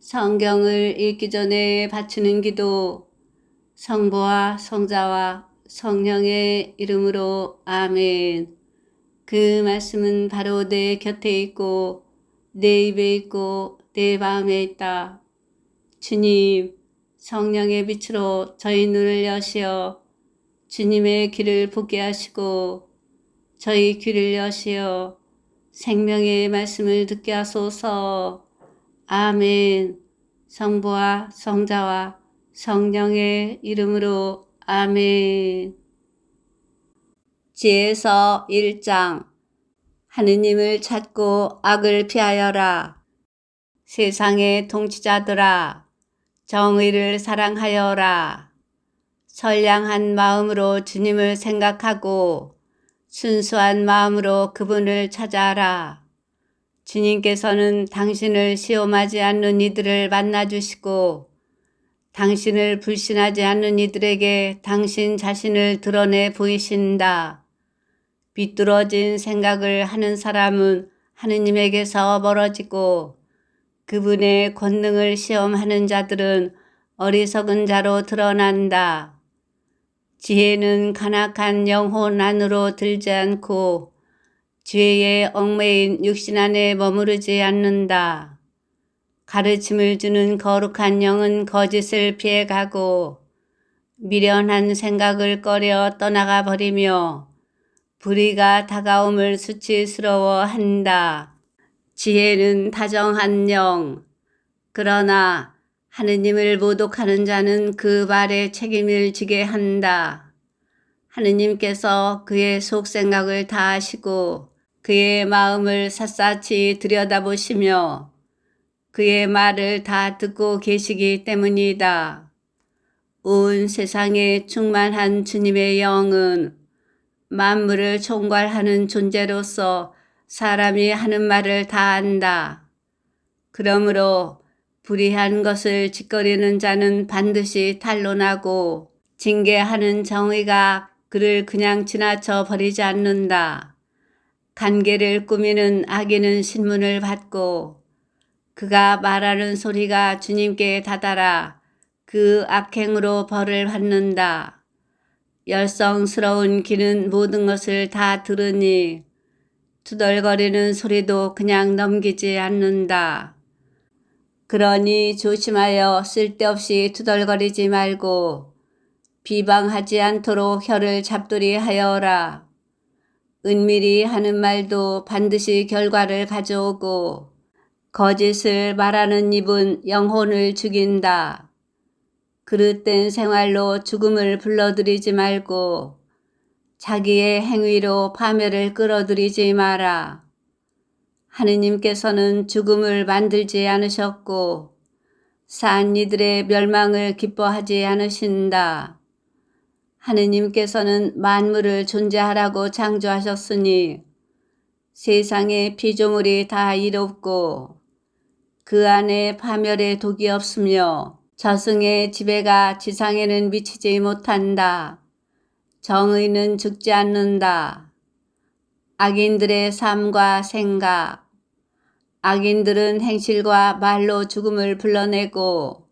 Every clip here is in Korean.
성경을 읽기 전에 바치는 기도. 성부와 성자와 성령의 이름으로 아멘. 그 말씀은 바로 내 곁에 있고 내 입에 있고 내 마음에 있다. 주님, 성령의 빛으로 저희 눈을 여시어 주님의 길을 보게 하시고 저희 귀를 여시어 생명의 말씀을 듣게 하소서. 아멘. 성부와 성자와 성령의 이름으로 아멘. 지혜서 1장. 하느님을 찾고 악을 피하여라. 세상의 통치자들아, 정의를 사랑하여라. 선량한 마음으로 주님을 생각하고 순수한 마음으로 그분을 찾아라. 주님께서는 당신을 시험하지 않는 이들을 만나주시고 당신을 불신하지 않는 이들에게 당신 자신을 드러내 보이신다. 비뚤어진 생각을 하는 사람은 하느님에게서 멀어지고 그분의 권능을 시험하는 자들은 어리석은 자로 드러난다. 지혜는 간악한 영혼 안으로 들지 않고 죄에 얽매인 육신 안에 머무르지 않는다. 가르침을 주는 거룩한 영은 거짓을 피해가고 미련한 생각을 꺼려 떠나가 버리며 불의가 다가옴을 수치스러워한다. 지혜는 다정한 영, 그러나 하느님을 모독하는 자는 그 말에 책임을 지게 한다. 하느님께서 그의 속생각을 다 아시고 그의 마음을 샅샅이 들여다보시며 그의 말을 다 듣고 계시기 때문이다. 온 세상에 충만한 주님의 영은 만물을 총괄하는 존재로서 사람이 하는 말을 다 안다. 그러므로 불의한 것을 짓거리는 자는 반드시 탄론하고 징계하는 정의가 그를 그냥 지나쳐 버리지 않는다. 간계를 꾸미는 악인은 신문을 받고 그가 말하는 소리가 주님께 다다라 그 악행으로 벌을 받는다. 열성스러운 귀는 모든 것을 다 들으니 투덜거리는 소리도 그냥 넘기지 않는다. 그러니 조심하여 쓸데없이 투덜거리지 말고 비방하지 않도록 혀를 잡두리 하여라. 은밀히 하는 말도 반드시 결과를 가져오고 거짓을 말하는 입은 영혼을 죽인다. 그릇된 생활로 죽음을 불러들이지 말고 자기의 행위로 파멸을 끌어들이지 마라. 하느님께서는 죽음을 만들지 않으셨고 산 이들의 멸망을 기뻐하지 않으신다. 하느님께서는 만물을 존재하라고 창조하셨으니 세상의 피조물이 다 이롭고 그 안에 파멸의 독이 없으며 저승의 지배가 지상에는 미치지 못한다. 정의는 죽지 않는다. 악인들의 삶과 생각, 악인들은 행실과 말로 죽음을 불러내고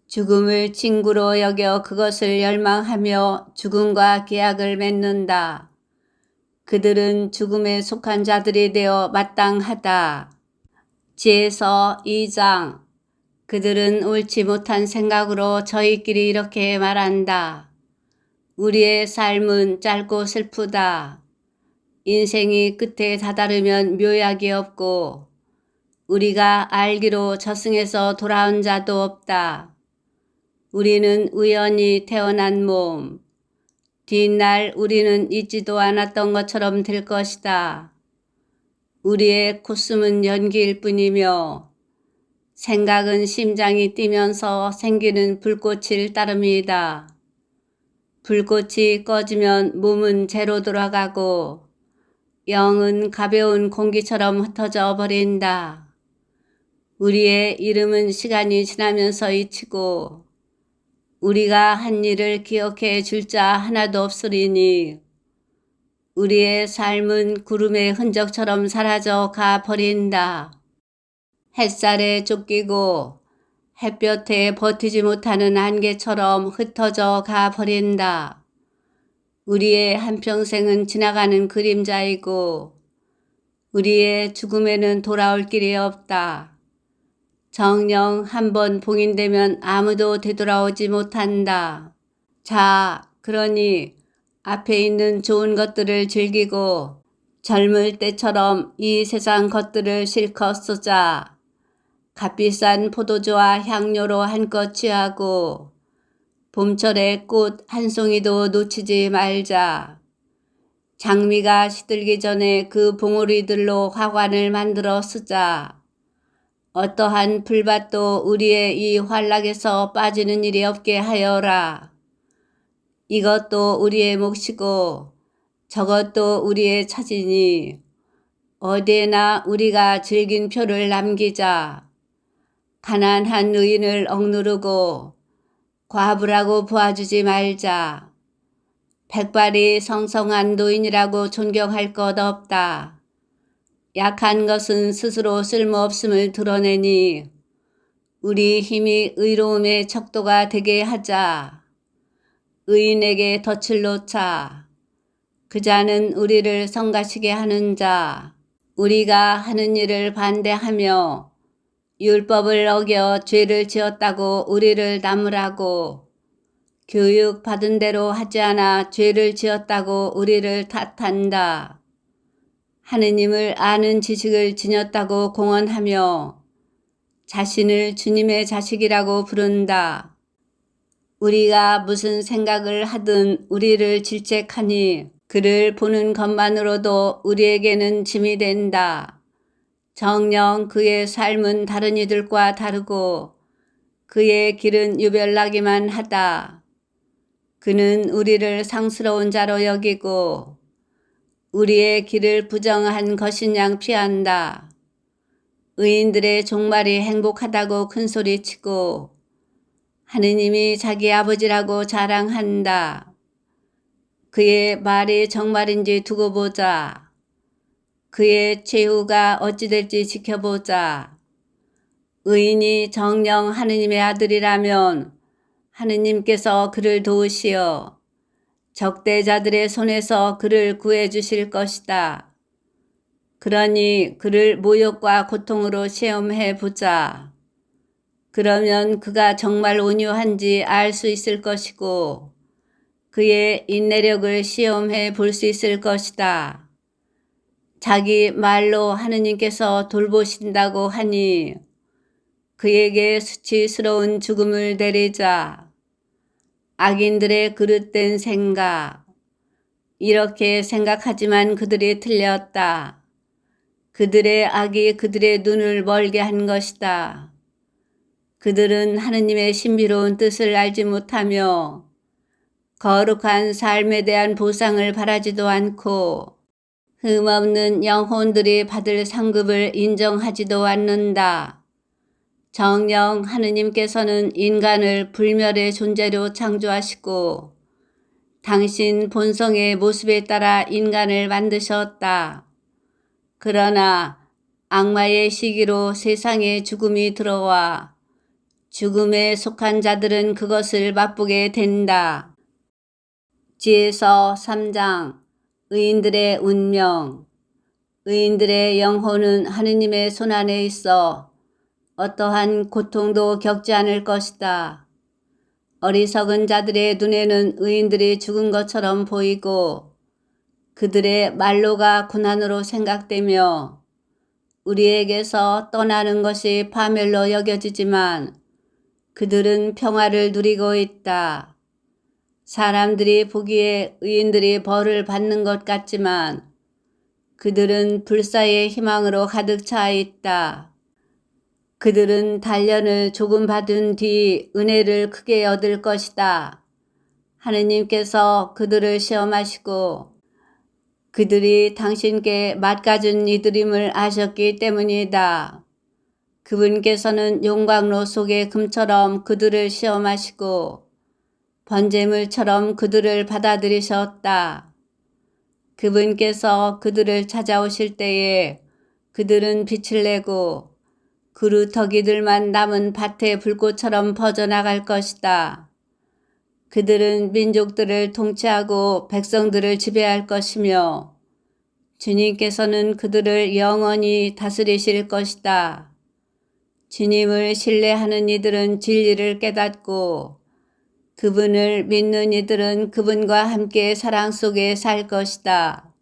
죽음을 친구로 여겨 그것을 열망하며 죽음과 계약을 맺는다. 그들은 죽음에 속한 자들이 되어 마땅하다. 지혜서 2장. 그들은 옳지 못한 생각으로 저희끼리 이렇게 말한다. 우리의 삶은 짧고 슬프다. 인생이 끝에 다다르면 묘약이 없고 우리가 알기로 저승에서 돌아온 자도 없다. 우리는 우연히 태어난 몸, 뒷날 우리는 잊지도 않았던 것처럼 될 것이다. 우리의 코숨은 연기일 뿐이며 생각은 심장이 뛰면서 생기는 불꽃일 따름이다. 불꽃이 꺼지면 몸은 재로 돌아가고 영은 가벼운 공기처럼 흩어져 버린다. 우리의 이름은 시간이 지나면서 잊히고 우리가 한 일을 기억해 줄 자 하나도 없으리니 우리의 삶은 구름의 흔적처럼 사라져 가 버린다. 햇살에 쫓기고 햇볕에 버티지 못하는 안개처럼 흩어져 가 버린다. 우리의 한평생은 지나가는 그림자이고 우리의 죽음에는 돌아올 길이 없다. 정녕 한번 봉인되면 아무도 되돌아오지 못한다. 자, 그러니 앞에 있는 좋은 것들을 즐기고 젊을 때처럼 이 세상 것들을 실컷 쏘자. 값비싼 포도주와 향료로 한껏 취하고 봄철에 꽃 한 송이도 놓치지 말자. 장미가 시들기 전에 그 봉우리들로 화관을 만들어 쓰자. 어떠한 불밭도 우리의 이 환락에서 빠지는 일이 없게 하여라. 이것도 우리의 몫이고 저것도 우리의 차지니 어디에나 우리가 즐긴 표를 남기자. 가난한 의인을 억누르고 과부라고 보아주지 말자. 백발이 성성한 노인이라고 존경할 것 없다. 약한 것은 스스로 쓸모없음을 드러내니 우리 힘이 의로움의 척도가 되게 하자. 의인에게 덫을 놓자. 그 자는 우리를 성가시게 하는 자. 우리가 하는 일을 반대하며 율법을 어겨 죄를 지었다고 우리를 나무라고 교육받은 대로 하지 않아 죄를 지었다고 우리를 탓한다. 하느님을 아는 지식을 지녔다고 공언하며 자신을 주님의 자식이라고 부른다. 우리가 무슨 생각을 하든 우리를 질책하니 그를 보는 것만으로도 우리에게는 짐이 된다. 정녕 그의 삶은 다른 이들과 다르고 그의 길은 유별나기만 하다. 그는 우리를 상스러운 자로 여기고 우리의 길을 부정한 것인 양 피한다. 의인들의 종말이 행복하다고 큰소리치고 하느님이 자기 아버지라고 자랑한다. 그의 말이 정말인지 두고 보자. 그의 최후가 어찌 될지 지켜보자. 의인이 정녕 하느님의 아들이라면 하느님께서 그를 도우시어 적대자들의 손에서 그를 구해 주실 것이다. 그러니 그를 모욕과 고통으로 시험해 보자. 그러면 그가 정말 온유한지 알 수 있을 것이고 그의 인내력을 시험해 볼 수 있을 것이다. 자기 말로 하느님께서 돌보신다고 하니 그에게 수치스러운 죽음을 내리자. 악인들의 그릇된 생각. 이렇게 생각하지만 그들이 틀렸다. 그들의 악이 그들의 눈을 멀게 한 것이다. 그들은 하느님의 신비로운 뜻을 알지 못하며 거룩한 삶에 대한 보상을 바라지도 않고 흠없는 영혼들이 받을 상급을 인정하지도 않는다. 정녕 하느님께서는 인간을 불멸의 존재로 창조하시고 당신 본성의 모습에 따라 인간을 만드셨다. 그러나 악마의 시기로 세상에 죽음이 들어와 죽음에 속한 자들은 그것을 맛보게 된다. 지에서 3장 의인들의 운명. 의인들의 영혼은 하느님의 손안에 있어 어떠한 고통도 겪지 않을 것이다. 어리석은 자들의 눈에는 의인들이 죽은 것처럼 보이고 그들의 말로가 고난으로 생각되며 우리에게서 떠나는 것이 파멸로 여겨지지만 그들은 평화를 누리고 있다. 사람들이 보기에 의인들이 벌을 받는 것 같지만 그들은 불사의 희망으로 가득 차 있다. 그들은 단련을 조금 받은 뒤 은혜를 크게 얻을 것이다. 하느님께서 그들을 시험하시고 그들이 당신께 맛가진 이들임을 아셨기 때문이다. 그분께서는 용광로 속의 금처럼 그들을 시험하시고 번제물처럼 그들을 받아들이셨다. 그분께서 그들을 찾아오실 때에 그들은 빛을 내고 그루터기들만 남은 밭의 불꽃처럼 퍼져나갈 것이다. 그들은 민족들을 통치하고 백성들을 지배할 것이며 주님께서는 그들을 영원히 다스리실 것이다. 주님을 신뢰하는 이들은 진리를 깨닫고 그분을 믿는 이들은 그분과 함께 사랑 속에 살 것이다.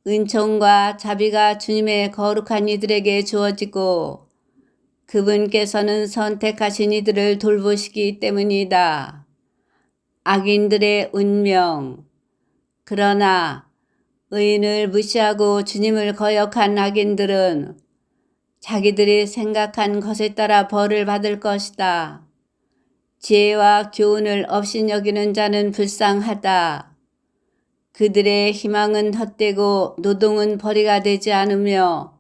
은총과 자비가 주님의 거룩한 이들에게 주어지고 그분께서는 선택하신 이들을 돌보시기 때문이다. 악인들의 운명. 그러나 의인을 무시하고 주님을 거역한 악인들은 자기들이 생각한 것에 따라 벌을 받을 것이다. 지혜와 교훈을 업신여기는 자는 불쌍하다. 그들의 희망은 헛되고 노동은 벌이가 되지 않으며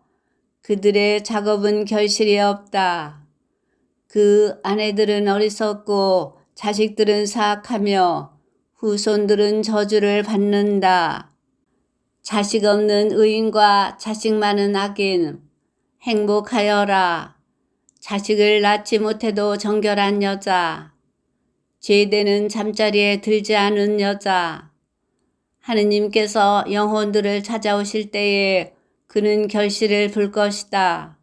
그들의 작업은 결실이 없다. 그 아내들은 어리석고 자식들은 사악하며 후손들은 저주를 받는다. 자식 없는 의인과 자식 많은 악인, 행복하여라. 자식을 낳지 못해도 정결한 여자, 죄되는 잠자리에 들지 않은 여자. 하느님께서 영혼들을 찾아오실 때에 그는 결실을 불 것이다.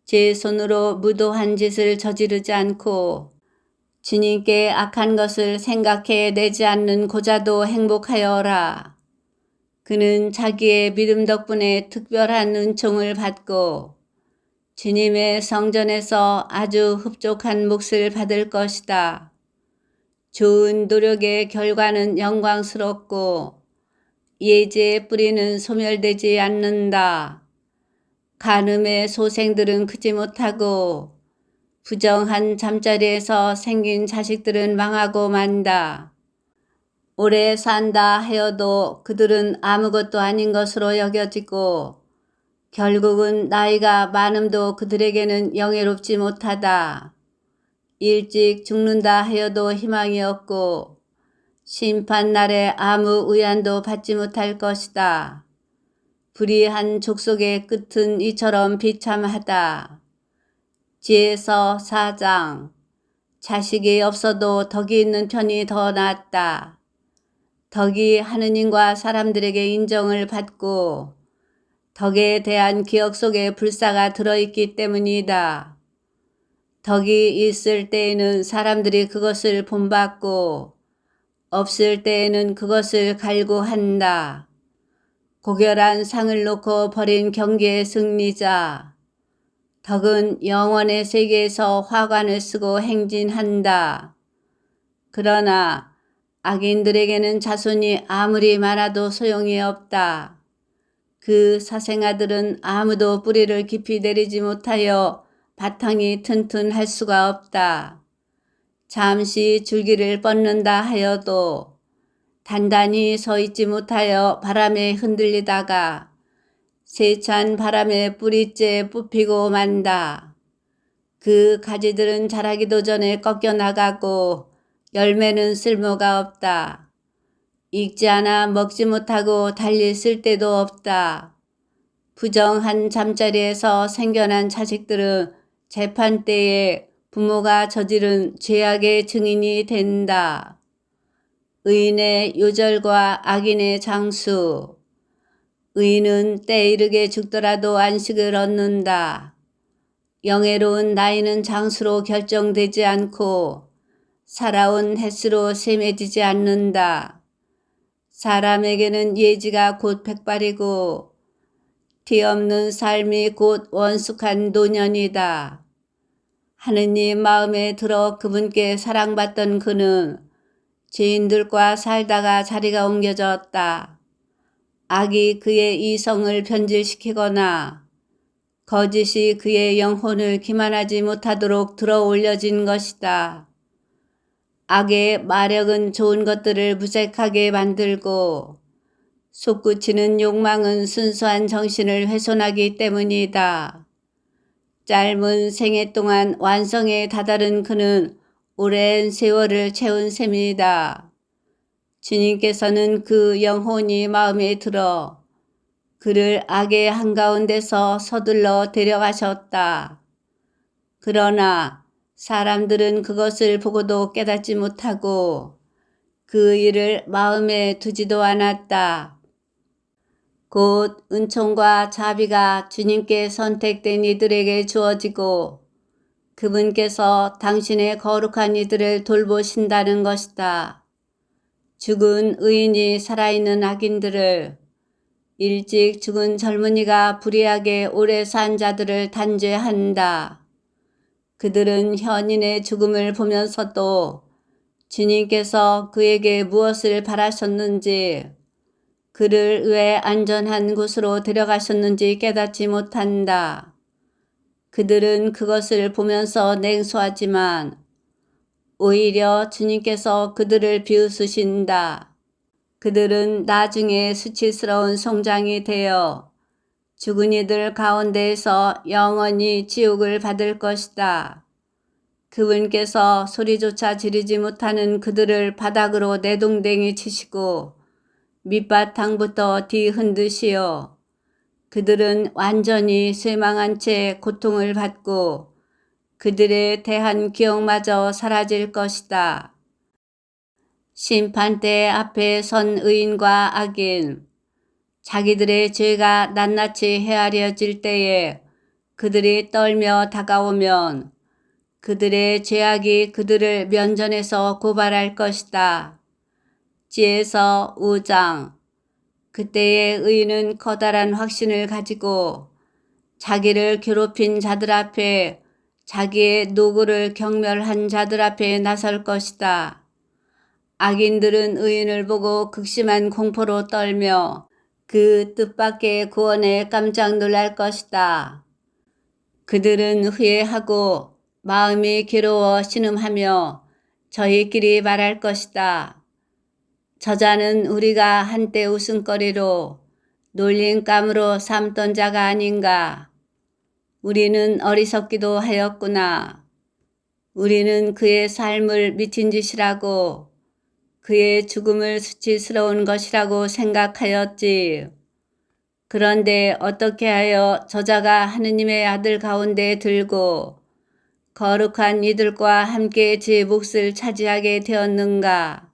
제 손으로 무도한 짓을 저지르지 않고 주님께 악한 것을 생각해 내지 않는 고자도 행복하여라. 그는 자기의 믿음 덕분에 특별한 은총을 받고 주님의 성전에서 아주 흡족한 몫을 받을 것이다. 좋은 노력의 결과는 영광스럽고 예지의 뿌리는 소멸되지 않는다. 간음의 소생들은 크지 못하고 부정한 잠자리에서 생긴 자식들은 망하고 만다. 오래 산다 하여도 그들은 아무것도 아닌 것으로 여겨지고 결국은 나이가 많음도 그들에게는 영예롭지 못하다. 일찍 죽는다 하여도 희망이 없고 심판날에 아무 의안도 받지 못할 것이다. 불의한 족속의 끝은 이처럼 비참하다. 지혜서 4장. 자식이 없어도 덕이 있는 편이 더 낫다. 덕이 하느님과 사람들에게 인정을 받고 덕에 대한 기억 속에 불사가 들어있기 때문이다. 덕이 있을 때에는 사람들이 그것을 본받고 없을 때에는 그것을 갈구한다. 고결한 상을 놓고 벌인 경기의 승리자. 덕은 영원의 세계에서 화관을 쓰고 행진한다. 그러나 악인들에게는 자손이 아무리 많아도 소용이 없다. 그 사생아들은 아무도 뿌리를 깊이 내리지 못하여 바탕이 튼튼할 수가 없다. 잠시 줄기를 뻗는다 하여도 단단히 서 있지 못하여 바람에 흔들리다가 세찬 바람에 뿌리째 뽑히고 만다. 그 가지들은 자라기도 전에 꺾여 나가고 열매는 쓸모가 없다. 익지 않아 먹지 못하고 달리 쓸 데도 없다. 부정한 잠자리에서 생겨난 자식들은 재판 때에 부모가 저지른 죄악의 증인이 된다. 의인의 요절과 악인의 장수. 의인은 때 이르게 죽더라도 안식을 얻는다. 영예로운 나이는 장수로 결정되지 않고 살아온 횟수로 셈해지지 않는다. 사람에게는 예지가 곧 백발이고 티 없는 삶이 곧 원숙한 노년이다. 하느님 마음에 들어 그분께 사랑받던 그는 죄인들과 살다가 자리가 옮겨졌다. 악이 그의 이성을 변질시키거나 거짓이 그의 영혼을 기만하지 못하도록 들어 올려진 것이다. 악의 마력은 좋은 것들을 무색하게 만들고 솟구치는 욕망은 순수한 정신을 훼손하기 때문이다. 짧은 생애 동안 완성에 다다른 그는 오랜 세월을 채운 셈이다. 주님께서는 그 영혼이 마음에 들어 그를 악의 한가운데서 서둘러 데려가셨다. 그러나 사람들은 그것을 보고도 깨닫지 못하고 그 일을 마음에 두지도 않았다. 곧 은총과 자비가 주님께 선택된 이들에게 주어지고 그분께서 당신의 거룩한 이들을 돌보신다는 것이다. 죽은 의인이 살아있는 악인들을, 일찍 죽은 젊은이가 불의하게 오래 산 자들을 단죄한다. 그들은 현인의 죽음을 보면서도 주님께서 그에게 무엇을 바라셨는지, 그를 왜 안전한 곳으로 데려가셨는지 깨닫지 못한다. 그들은 그것을 보면서 냉소하지만 오히려 주님께서 그들을 비웃으신다. 그들은 나중에 수치스러운 송장이 되어 죽은 이들 가운데에서 영원히 지옥을 받을 것이다. 그분께서 소리조차 지르지 못하는 그들을 바닥으로 내동댕이 치시고 밑바탕부터 뒤흔드시어 그들은 완전히 쇠망한 채 고통을 받고 그들에 대한 기억마저 사라질 것이다. 심판대 앞에 선 의인과 악인, 자기들의 죄가 낱낱이 헤아려질 때에 그들이 떨며 다가오면 그들의 죄악이 그들을 면전에서 고발할 것이다. 지에서 5장. 그때의 의인은 커다란 확신을 가지고 자기를 괴롭힌 자들 앞에, 자기의 노고를 경멸한 자들 앞에 나설 것이다. 악인들은 의인을 보고 극심한 공포로 떨며 그 뜻밖의 구원에 깜짝 놀랄 것이다. 그들은 후회하고 마음이 괴로워 신음하며 저희끼리 말할 것이다. 저자는 우리가 한때 웃음거리로 놀림감으로 삼던 자가 아닌가. 우리는 어리석기도 하였구나. 우리는 그의 삶을 미친 짓이라고, 그의 죽음을 수치스러운 것이라고 생각하였지. 그런데 어떻게 하여 저자가 하느님의 아들 가운데 들고 거룩한 이들과 함께 제 몫을 차지하게 되었는가?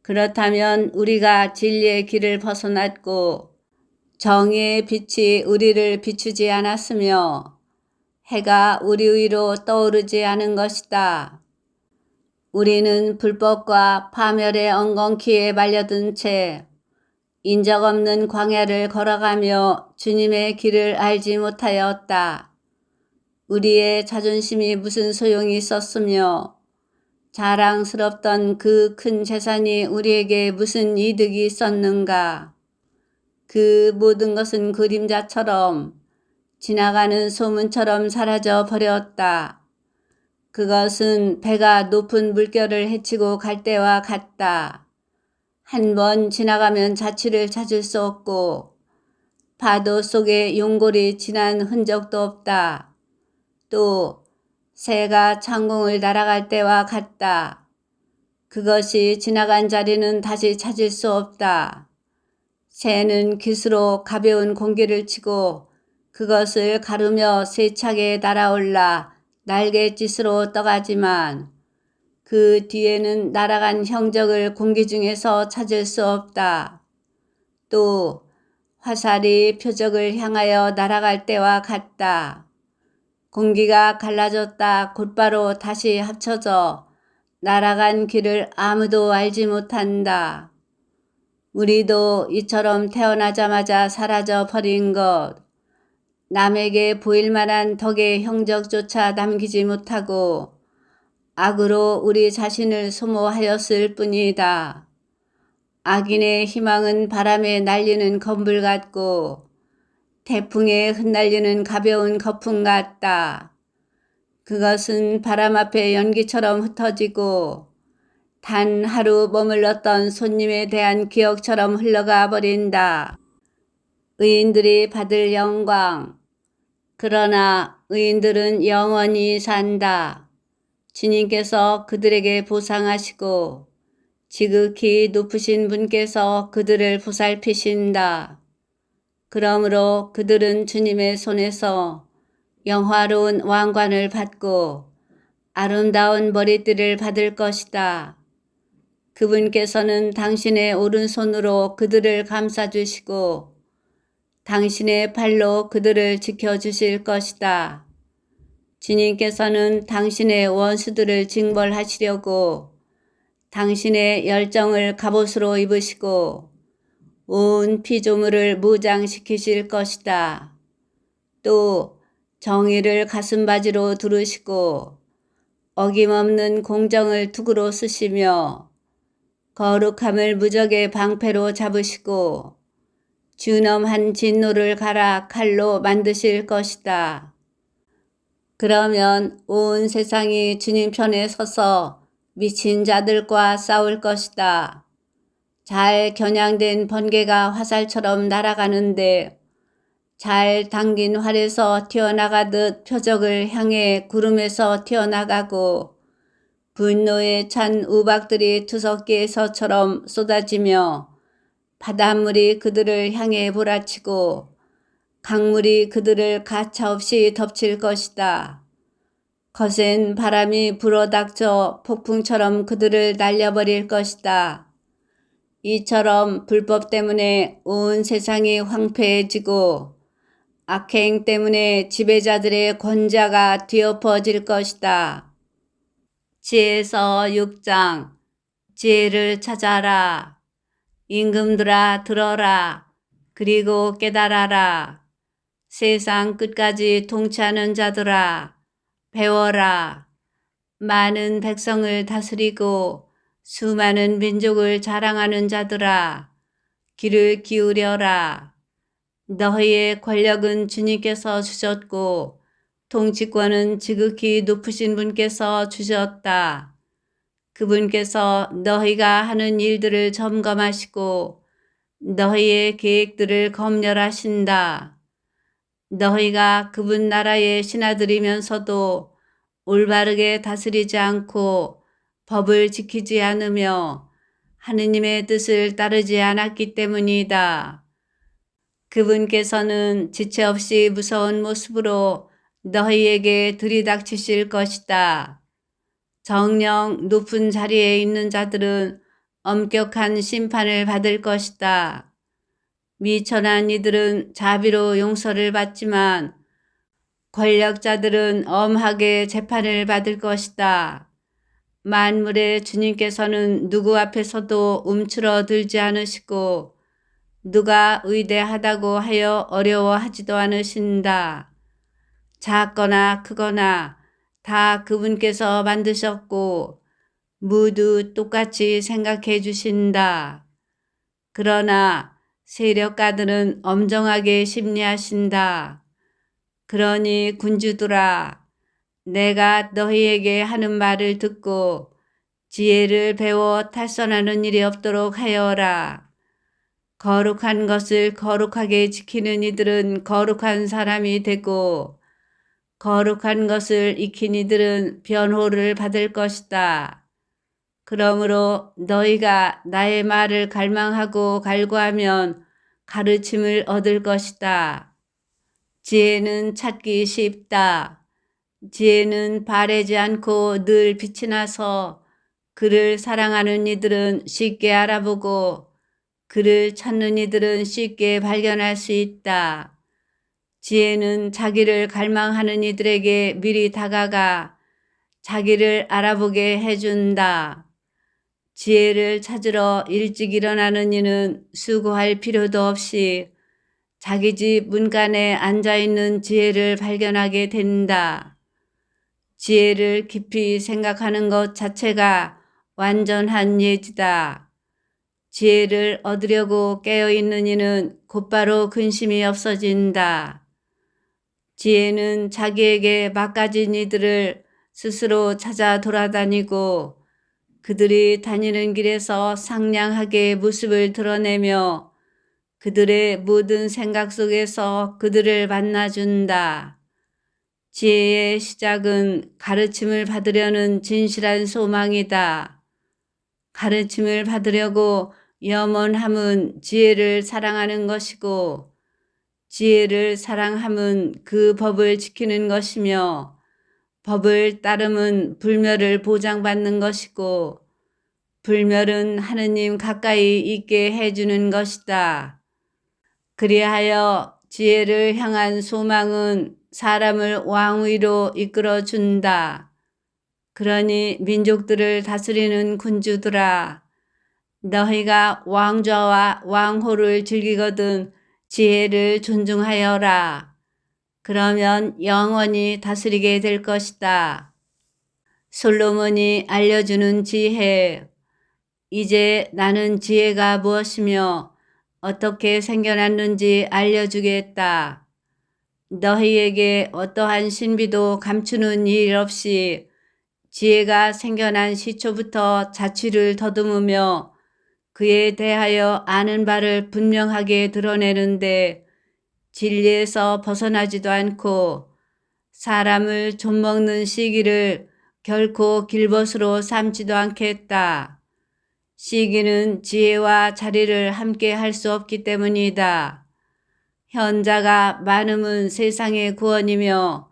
그렇다면 우리가 진리의 길을 벗어났고 정의의 빛이 우리를 비추지 않았으며 해가 우리 위로 떠오르지 않은 것이다. 우리는 불법과 파멸의 엉겅퀴에 말려든 채 인적 없는 광야를 걸어가며 주님의 길을 알지 못하였다. 우리의 자존심이 무슨 소용이 있었으며 자랑스럽던 그 큰 재산이 우리에게 무슨 이득이 있었는가. 그 모든 것은 그림자처럼 지나가는 소문처럼 사라져 버렸다. 그것은 배가 높은 물결을 헤치고 갈 때와 같다. 한 번 지나가면 자취를 찾을 수 없고 파도 속에 용골이 지난 흔적도 없다. 또 새가 창공을 날아갈 때와 같다. 그것이 지나간 자리는 다시 찾을 수 없다. 새는 깃으로 가벼운 공기를 치고 그것을 가르며 세차게 날아올라 날갯짓으로 떠가지만 그 뒤에는 날아간 형적을 공기 중에서 찾을 수 없다. 또 화살이 표적을 향하여 날아갈 때와 같다. 공기가 갈라졌다 곧바로 다시 합쳐져 날아간 길을 아무도 알지 못한다. 우리도 이처럼 태어나자마자 사라져 버린 것, 남에게 보일 만한 덕의 형적조차 남기지 못하고 악으로 우리 자신을 소모하였을 뿐이다. 악인의 희망은 바람에 날리는 건불 같고 태풍에 흩날리는 가벼운 거품 같다. 그것은 바람 앞에 연기처럼 흩어지고 단 하루 머물렀던 손님에 대한 기억처럼 흘러가 버린다. 의인들이 받을 영광. 그러나 의인들은 영원히 산다. 주님께서 그들에게 보상하시고 지극히 높으신 분께서 그들을 보살피신다. 그러므로 그들은 주님의 손에서 영화로운 왕관을 받고 아름다운 머리띠를 받을 것이다. 그분께서는 당신의 오른손으로 그들을 감싸주시고 당신의 팔로 그들을 지켜주실 것이다. 주님께서는 당신의 원수들을 징벌하시려고 당신의 열정을 갑옷으로 입으시고 온 피조물을 무장시키실 것이다. 또 정의를 가슴바지로 두르시고 어김없는 공정을 투구로 쓰시며 거룩함을 무적의 방패로 잡으시고 준엄한 진노를 갈아 칼로 만드실 것이다. 그러면 온 세상이 주님 편에 서서 미친 자들과 싸울 것이다. 잘 겨냥된 번개가 화살처럼 날아가는데 잘 당긴 활에서 튀어나가듯 표적을 향해 구름에서 튀어나가고 분노에 찬 우박들이 투석기에서처럼 쏟아지며 바닷물이 그들을 향해 몰아치고 강물이 그들을 가차없이 덮칠 것이다. 거센 바람이 불어닥쳐 폭풍처럼 그들을 날려버릴 것이다. 이처럼 불법 때문에 온 세상이 황폐해지고 악행 때문에 지배자들의 권좌가 뒤엎어질 것이다. 지혜서 6장. 지혜를 찾아라. 임금들아 들어라. 그리고 깨달아라. 세상 끝까지 통치하는 자들아 배워라. 많은 백성을 다스리고 수많은 민족을 자랑하는 자들아 귀를 기울여라. 너희의 권력은 주님께서 주셨고 통치권은 지극히 높으신 분께서 주셨다. 그분께서 너희가 하는 일들을 점검하시고 너희의 계획들을 검열하신다. 너희가 그분 나라의 신하들이면서도 올바르게 다스리지 않고 법을 지키지 않으며 하느님의 뜻을 따르지 않았기 때문이다. 그분께서는 지체 없이 무서운 모습으로 너희에게 들이닥치실 것이다. 정녕 높은 자리에 있는 자들은 엄격한 심판을 받을 것이다. 미천한 이들은 자비로 용서를 받지만 권력자들은 엄하게 재판을 받을 것이다. 만물의 주님께서는 누구 앞에서도 움츠러들지 않으시고 누가 위대하다고 하여 어려워하지도 않으신다. 작거나 크거나 다 그분께서 만드셨고 모두 똑같이 생각해 주신다. 그러나 세력가들은 엄정하게 심리하신다. 그러니 군주들아, 내가 너희에게 하는 말을 듣고 지혜를 배워 탈선하는 일이 없도록 하여라. 거룩한 것을 거룩하게 지키는 이들은 거룩한 사람이 되고 거룩한 것을 익힌 이들은 변호를 받을 것이다. 그러므로 너희가 나의 말을 갈망하고 갈구하면 가르침을 얻을 것이다. 지혜는 찾기 쉽다. 지혜는 바래지 않고 늘 빛이 나서 그를 사랑하는 이들은 쉽게 알아보고 그를 찾는 이들은 쉽게 발견할 수 있다. 지혜는 자기를 갈망하는 이들에게 미리 다가가 자기를 알아보게 해준다. 지혜를 찾으러 일찍 일어나는 이는 수고할 필요도 없이 자기 집 문간에 앉아있는 지혜를 발견하게 된다. 지혜를 깊이 생각하는 것 자체가 완전한 예지다. 지혜를 얻으려고 깨어있는 이는 곧바로 근심이 없어진다. 지혜는 자기에게 막가진 이들을 스스로 찾아 돌아다니고 그들이 다니는 길에서 상냥하게 모습을 드러내며 그들의 모든 생각 속에서 그들을 만나준다. 지혜의 시작은 가르침을 받으려는 진실한 소망이다. 가르침을 받으려고 염원함은 지혜를 사랑하는 것이고 지혜를 사랑함은 그 법을 지키는 것이며 법을 따름은 불멸을 보장받는 것이고 불멸은 하느님 가까이 있게 해주는 것이다. 그리하여 지혜를 향한 소망은 사람을 왕위로 이끌어 준다. 그러니 민족들을 다스리는 군주들아, 너희가 왕좌와 왕호를 즐기거든 지혜를 존중하여라. 그러면 영원히 다스리게 될 것이다. 솔로몬이 알려주는 지혜. 이제 나는 지혜가 무엇이며 어떻게 생겨났는지 알려주겠다. 너희에게 어떠한 신비도 감추는 일 없이 지혜가 생겨난 시초부터 자취를 더듬으며 그에 대하여 아는 바를 분명하게 드러내는데 진리에서 벗어나지도 않고 사람을 좀먹는 시기를 결코 길벗으로 삼지도 않겠다. 시기는 지혜와 자리를 함께 할 수 없기 때문이다. 현자가 많음은 세상의 구원이며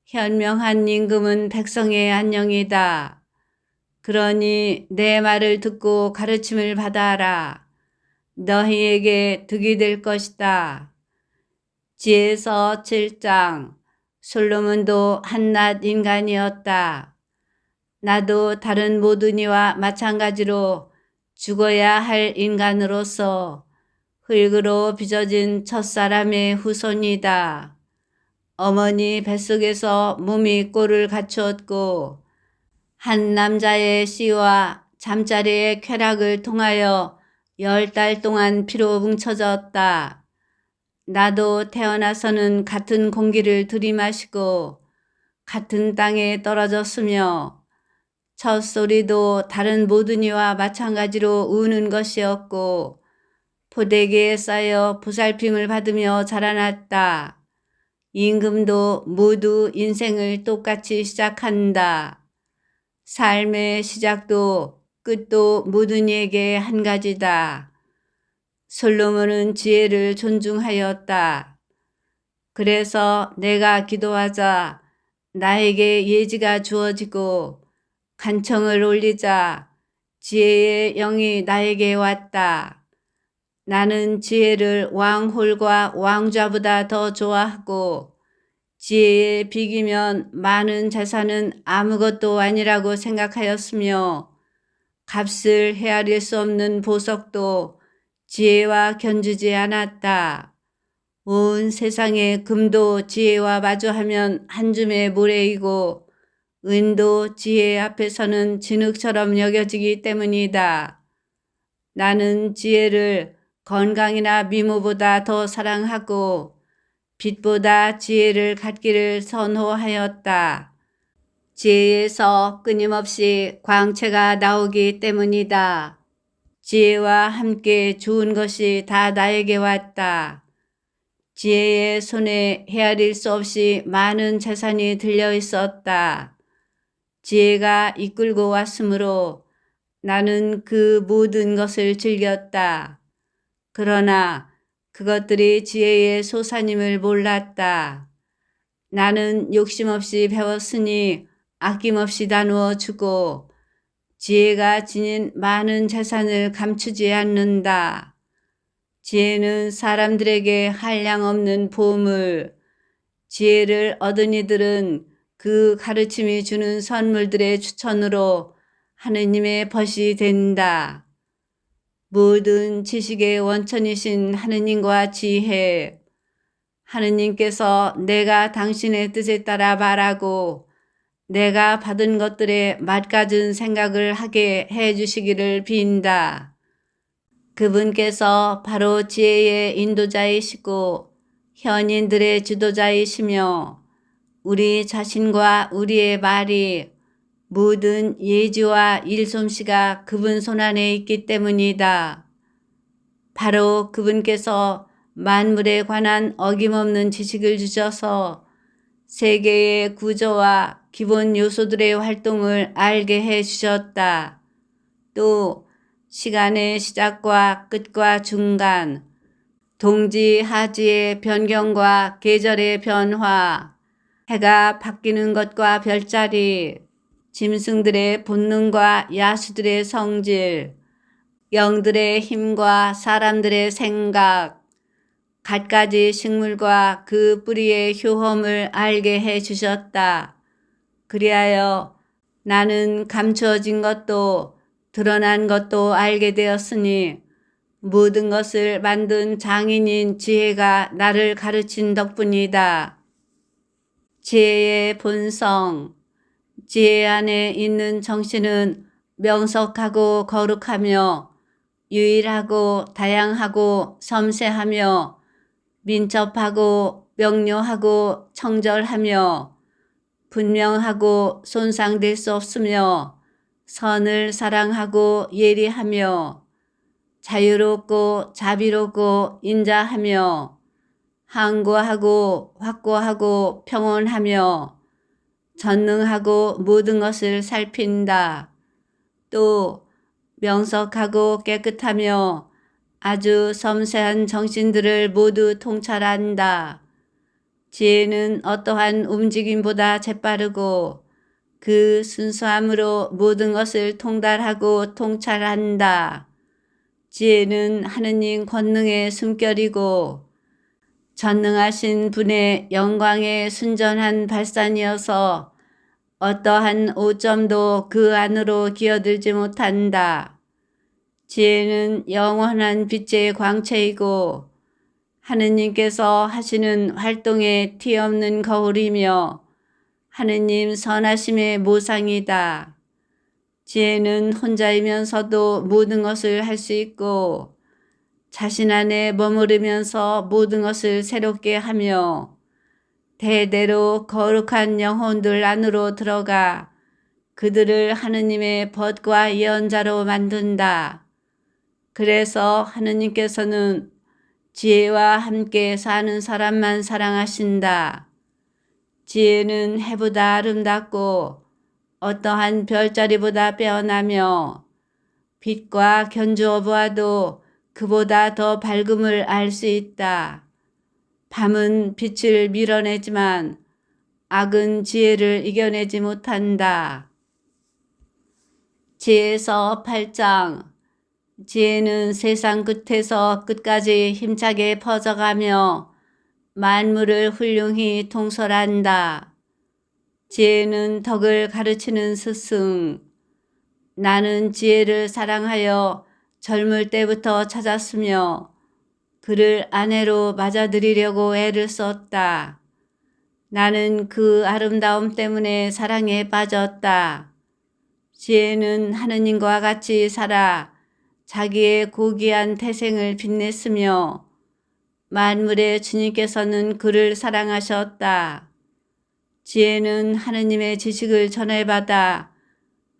현명한 임금은 백성의 안녕이다. 그러니 내 말을 듣고 가르침을 받아라. 너희에게 득이 될 것이다. 지혜서 7장. 솔로몬도 한낱 인간이었다. 나도 다른 모든 이와 마찬가지로 죽어야 할 인간으로서 흙으로 빚어진 첫사람의 후손이다. 어머니 뱃속에서 몸이 꼴을 갖추었고 한 남자의 씨와 잠자리의 쾌락을 통하여 10달 동안 피로 뭉쳐졌다. 나도 태어나서는 같은 공기를 들이마시고 같은 땅에 떨어졌으며 첫 소리도 다른 모든 이와 마찬가지로 우는 것이었고 포대기에 쌓여 보살핌을 받으며 자라났다. 임금도 모두 인생을 똑같이 시작한다. 삶의 시작도 끝도 모든 이에게 한 가지다. 솔로몬은 지혜를 존중하였다. 그래서 내가 기도하자 나에게 예지가 주어지고 간청을 올리자 지혜의 영이 나에게 왔다. 나는 지혜를 왕홀과 왕좌보다 더 좋아하고 지혜에 비기면 많은 재산은 아무것도 아니라고 생각하였으며 값을 헤아릴 수 없는 보석도 지혜와 견주지 않았다. 온 세상의 금도 지혜와 마주하면 한 줌의 모래이고 은도 지혜 앞에서는 진흙처럼 여겨지기 때문이다. 나는 지혜를 건강이나 미모보다 더 사랑하고 빛보다 지혜를 갖기를 선호하였다. 지혜에서 끊임없이 광채가 나오기 때문이다. 지혜와 함께 좋은 것이 다 나에게 왔다. 지혜의 손에 헤아릴 수 없이 많은 재산이 들려 있었다. 지혜가 이끌고 왔으므로 나는 그 모든 것을 즐겼다. 그러나 그것들이 지혜의 소산임을 몰랐다. 나는 욕심 없이 배웠으니 아낌없이 나누어 주고 지혜가 지닌 많은 재산을 감추지 않는다. 지혜는 사람들에게 한량없는 보물, 지혜를 얻은 이들은 그 가르침이 주는 선물들의 추천으로 하느님의 벗이 된다. 모든 지식의 원천이신 하느님과 지혜, 하느님께서 내가 당신의 뜻에 따라 말하고 내가 받은 것들에 맛가진 생각을 하게 해주시기를 빈다. 그분께서 바로 지혜의 인도자이시고 현인들의 지도자이시며 우리 자신과 우리의 말이 모든 예지와 일솜씨가 그분 손안에 있기 때문이다. 바로 그분께서 만물에 관한 어김없는 지식을 주셔서 세계의 구조와 기본 요소들의 활동을 알게 해 주셨다. 또 시간의 시작과 끝과 중간, 동지하지의 변경과 계절의 변화, 해가 바뀌는 것과 별자리, 짐승들의 본능과 야수들의 성질, 영들의 힘과 사람들의 생각, 갖가지 식물과 그 뿌리의 효험을 알게 해 주셨다. 그리하여 나는 감추어진 것도 드러난 것도 알게 되었으니 모든 것을 만든 장인인 지혜가 나를 가르친 덕분이다. 지혜의 본성, 지혜 안에 있는 정신은 명석하고 거룩하며 유일하고 다양하고 섬세하며 민첩하고 명료하고 청절하며 분명하고 손상될 수 없으며 선을 사랑하고 예리하며 자유롭고 자비롭고 인자하며 항구하고 확고하고 평온하며 전능하고 모든 것을 살핀다. 또 명석하고 깨끗하며 아주 섬세한 정신들을 모두 통찰한다. 지혜는 어떠한 움직임보다 재빠르고 그 순수함으로 모든 것을 통달하고 통찰한다. 지혜는 하느님 권능의 숨결이고 전능하신 분의 영광의 순전한 발산이어서 어떠한 오점도 그 안으로 기어들지 못한다. 지혜는 영원한 빛의 광채이고 하느님께서 하시는 활동에 티 없는 거울이며 하느님 선하심의 모상이다. 지혜는 혼자이면서도 모든 것을 할 수 있고 자신 안에 머무르면서 모든 것을 새롭게 하며 대대로 거룩한 영혼들 안으로 들어가 그들을 하느님의 벗과 예언자로 만든다. 그래서 하느님께서는 지혜와 함께 사는 사람만 사랑하신다. 지혜는 해보다 아름답고 어떠한 별자리보다 빼어나며 빛과 견주어 보아도 그보다 더 밝음을 알 수 있다. 밤은 빛을 밀어내지만 악은 지혜를 이겨내지 못한다. 지혜서 8장. 지혜는 세상 끝에서 끝까지 힘차게 퍼져가며 만물을 훌륭히 통솔한다. 지혜는 덕을 가르치는 스승. 나는 지혜를 사랑하여 젊을 때부터 찾았으며 그를 아내로 맞아들이려고 애를 썼다. 나는 그 아름다움 때문에 사랑에 빠졌다. 지혜는 하느님과 같이 살아 자기의 고귀한 태생을 빛냈으며 만물의 주님께서는 그를 사랑하셨다. 지혜는 하느님의 지식을 전해받아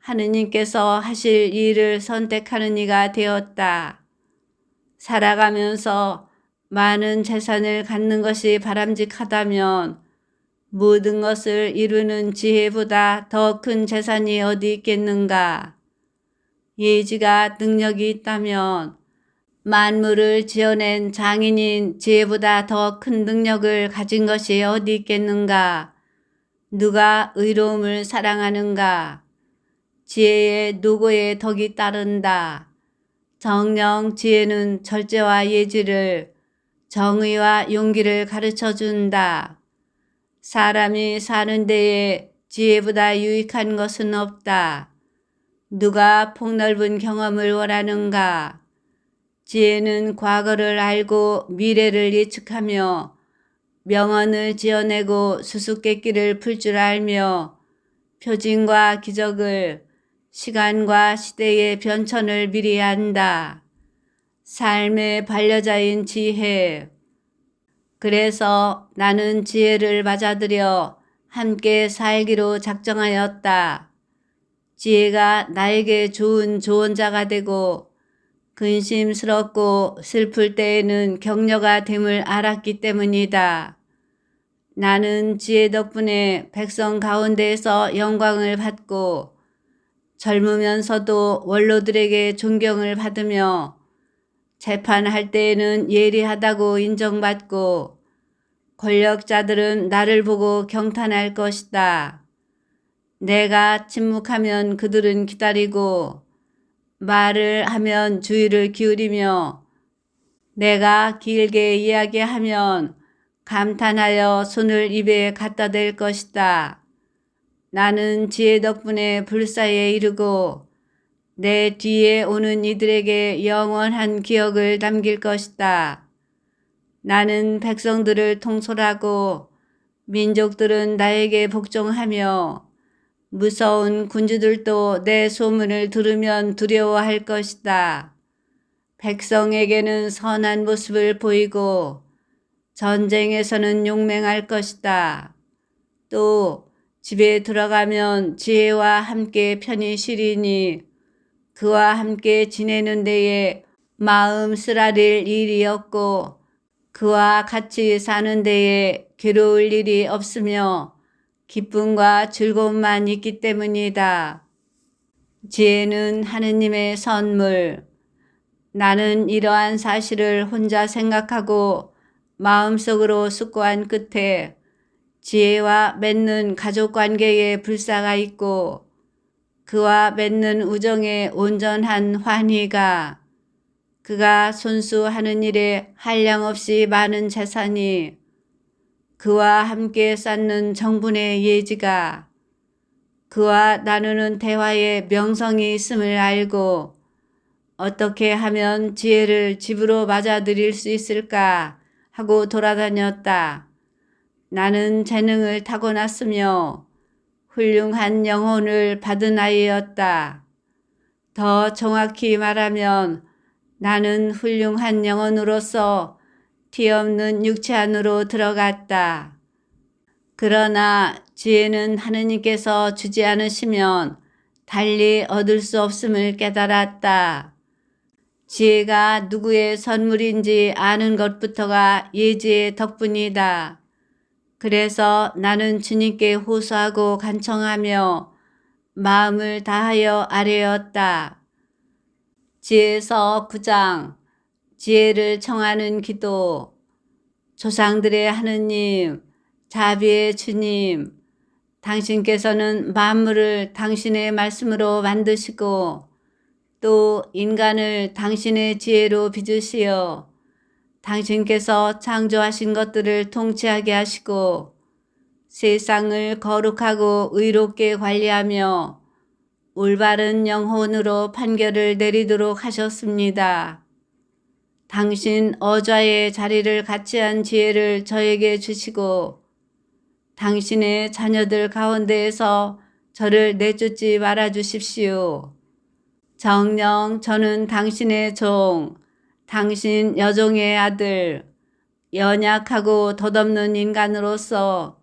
하느님께서 하실 일을 선택하는 이가 되었다. 살아가면서 많은 재산을 갖는 것이 바람직하다면 모든 것을 이루는 지혜보다 더 큰 재산이 어디 있겠는가? 예지가 능력이 있다면 만물을 지어낸 장인인 지혜보다 더 큰 능력을 가진 것이 어디 있겠는가? 누가 의로움을 사랑하는가? 지혜의 노고의 덕이 따른다. 정녕 지혜는 절제와 예지를, 정의와 용기를 가르쳐준다. 사람이 사는 데에 지혜보다 유익한 것은 없다. 누가 폭넓은 경험을 원하는가? 지혜는 과거를 알고 미래를 예측하며 명언을 지어내고 수수께끼를 풀 줄 알며 표징과 기적을, 시간과 시대의 변천을 미리 안다. 삶의 반려자인 지혜. 그래서 나는 지혜를 맞아들여 함께 살기로 작정하였다. 지혜가 나에게 좋은 조언자가 되고 근심스럽고 슬플 때에는 격려가 됨을 알았기 때문이다. 나는 지혜 덕분에 백성 가운데에서 영광을 받고 젊으면서도 원로들에게 존경을 받으며 재판할 때에는 예리하다고 인정받고 권력자들은 나를 보고 경탄할 것이다. 내가 침묵하면 그들은 기다리고 말을 하면 주의를 기울이며 내가 길게 이야기하면 감탄하여 손을 입에 갖다 댈 것이다. 나는 지혜 덕분에 불사에 이르고 내 뒤에 오는 이들에게 영원한 기억을 남길 것이다. 나는 백성들을 통솔하고 민족들은 나에게 복종하며 무서운 군주들도 내 소문을 들으면 두려워할 것이다. 백성에게는 선한 모습을 보이고 전쟁에서는 용맹할 것이다. 또 집에 들어가면 지혜와 함께 편히 쉬리니 그와 함께 지내는 데에 마음 쓰라릴 일이 없고 그와 같이 사는 데에 괴로울 일이 없으며 기쁨과 즐거움만 있기 때문이다. 지혜는 하느님의 선물. 나는 이러한 사실을 혼자 생각하고 마음속으로 숙고한 끝에 지혜와 맺는 가족관계에 불사가 있고 그와 맺는 우정에 온전한 환희가 그가 손수하는 일에 한량없이 많은 재산이 그와 함께 쌓는 정분의 예지가 그와 나누는 대화에 명성이 있음을 알고 어떻게 하면 지혜를 집으로 맞아들일 수 있을까 하고 돌아다녔다. 나는 재능을 타고났으며 훌륭한 영혼을 받은 아이였다. 더 정확히 말하면 나는 훌륭한 영혼으로서 티 없는 육체 안으로 들어갔다. 그러나 지혜는 하느님께서 주지 않으시면 달리 얻을 수 없음을 깨달았다. 지혜가 누구의 선물인지 아는 것부터가 예지의 덕분이다. 그래서 나는 주님께 호소하고 간청하며 마음을 다하여 아뢰었다. 지혜서 9장 지혜를 청하는 기도. 조상들의 하느님, 자비의 주님, 당신께서는 만물을 당신의 말씀으로 만드시고 또 인간을 당신의 지혜로 빚으시어 당신께서 창조하신 것들을 통치하게 하시고 세상을 거룩하고 의롭게 관리하며 올바른 영혼으로 판결을 내리도록 하셨습니다. 당신 어좌의 자리를 같이한 지혜를 저에게 주시고 당신의 자녀들 가운데에서 저를 내쫓지 말아 주십시오. 정녕 저는 당신의 종, 당신 여종의 아들, 연약하고 덧없는 인간으로서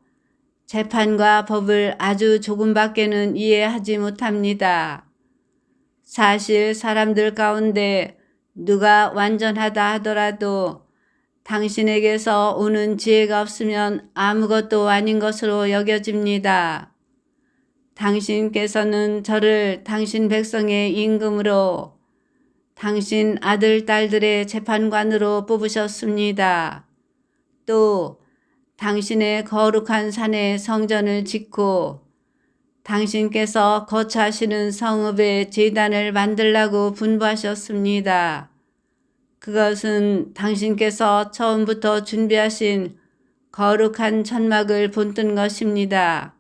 재판과 법을 아주 조금밖에는 이해하지 못합니다. 사실 사람들 가운데 누가 완전하다 하더라도 당신에게서 오는 지혜가 없으면 아무것도 아닌 것으로 여겨집니다. 당신께서는 저를 당신 백성의 임금으로 당신 아들, 딸들의 재판관으로 뽑으셨습니다. 또 당신의 거룩한 산에 성전을 짓고 당신께서 거처하시는 성읍에 제단을 만들라고 분부하셨습니다. 그것은 당신께서 처음부터 준비하신 거룩한 천막을 본뜬 것입니다.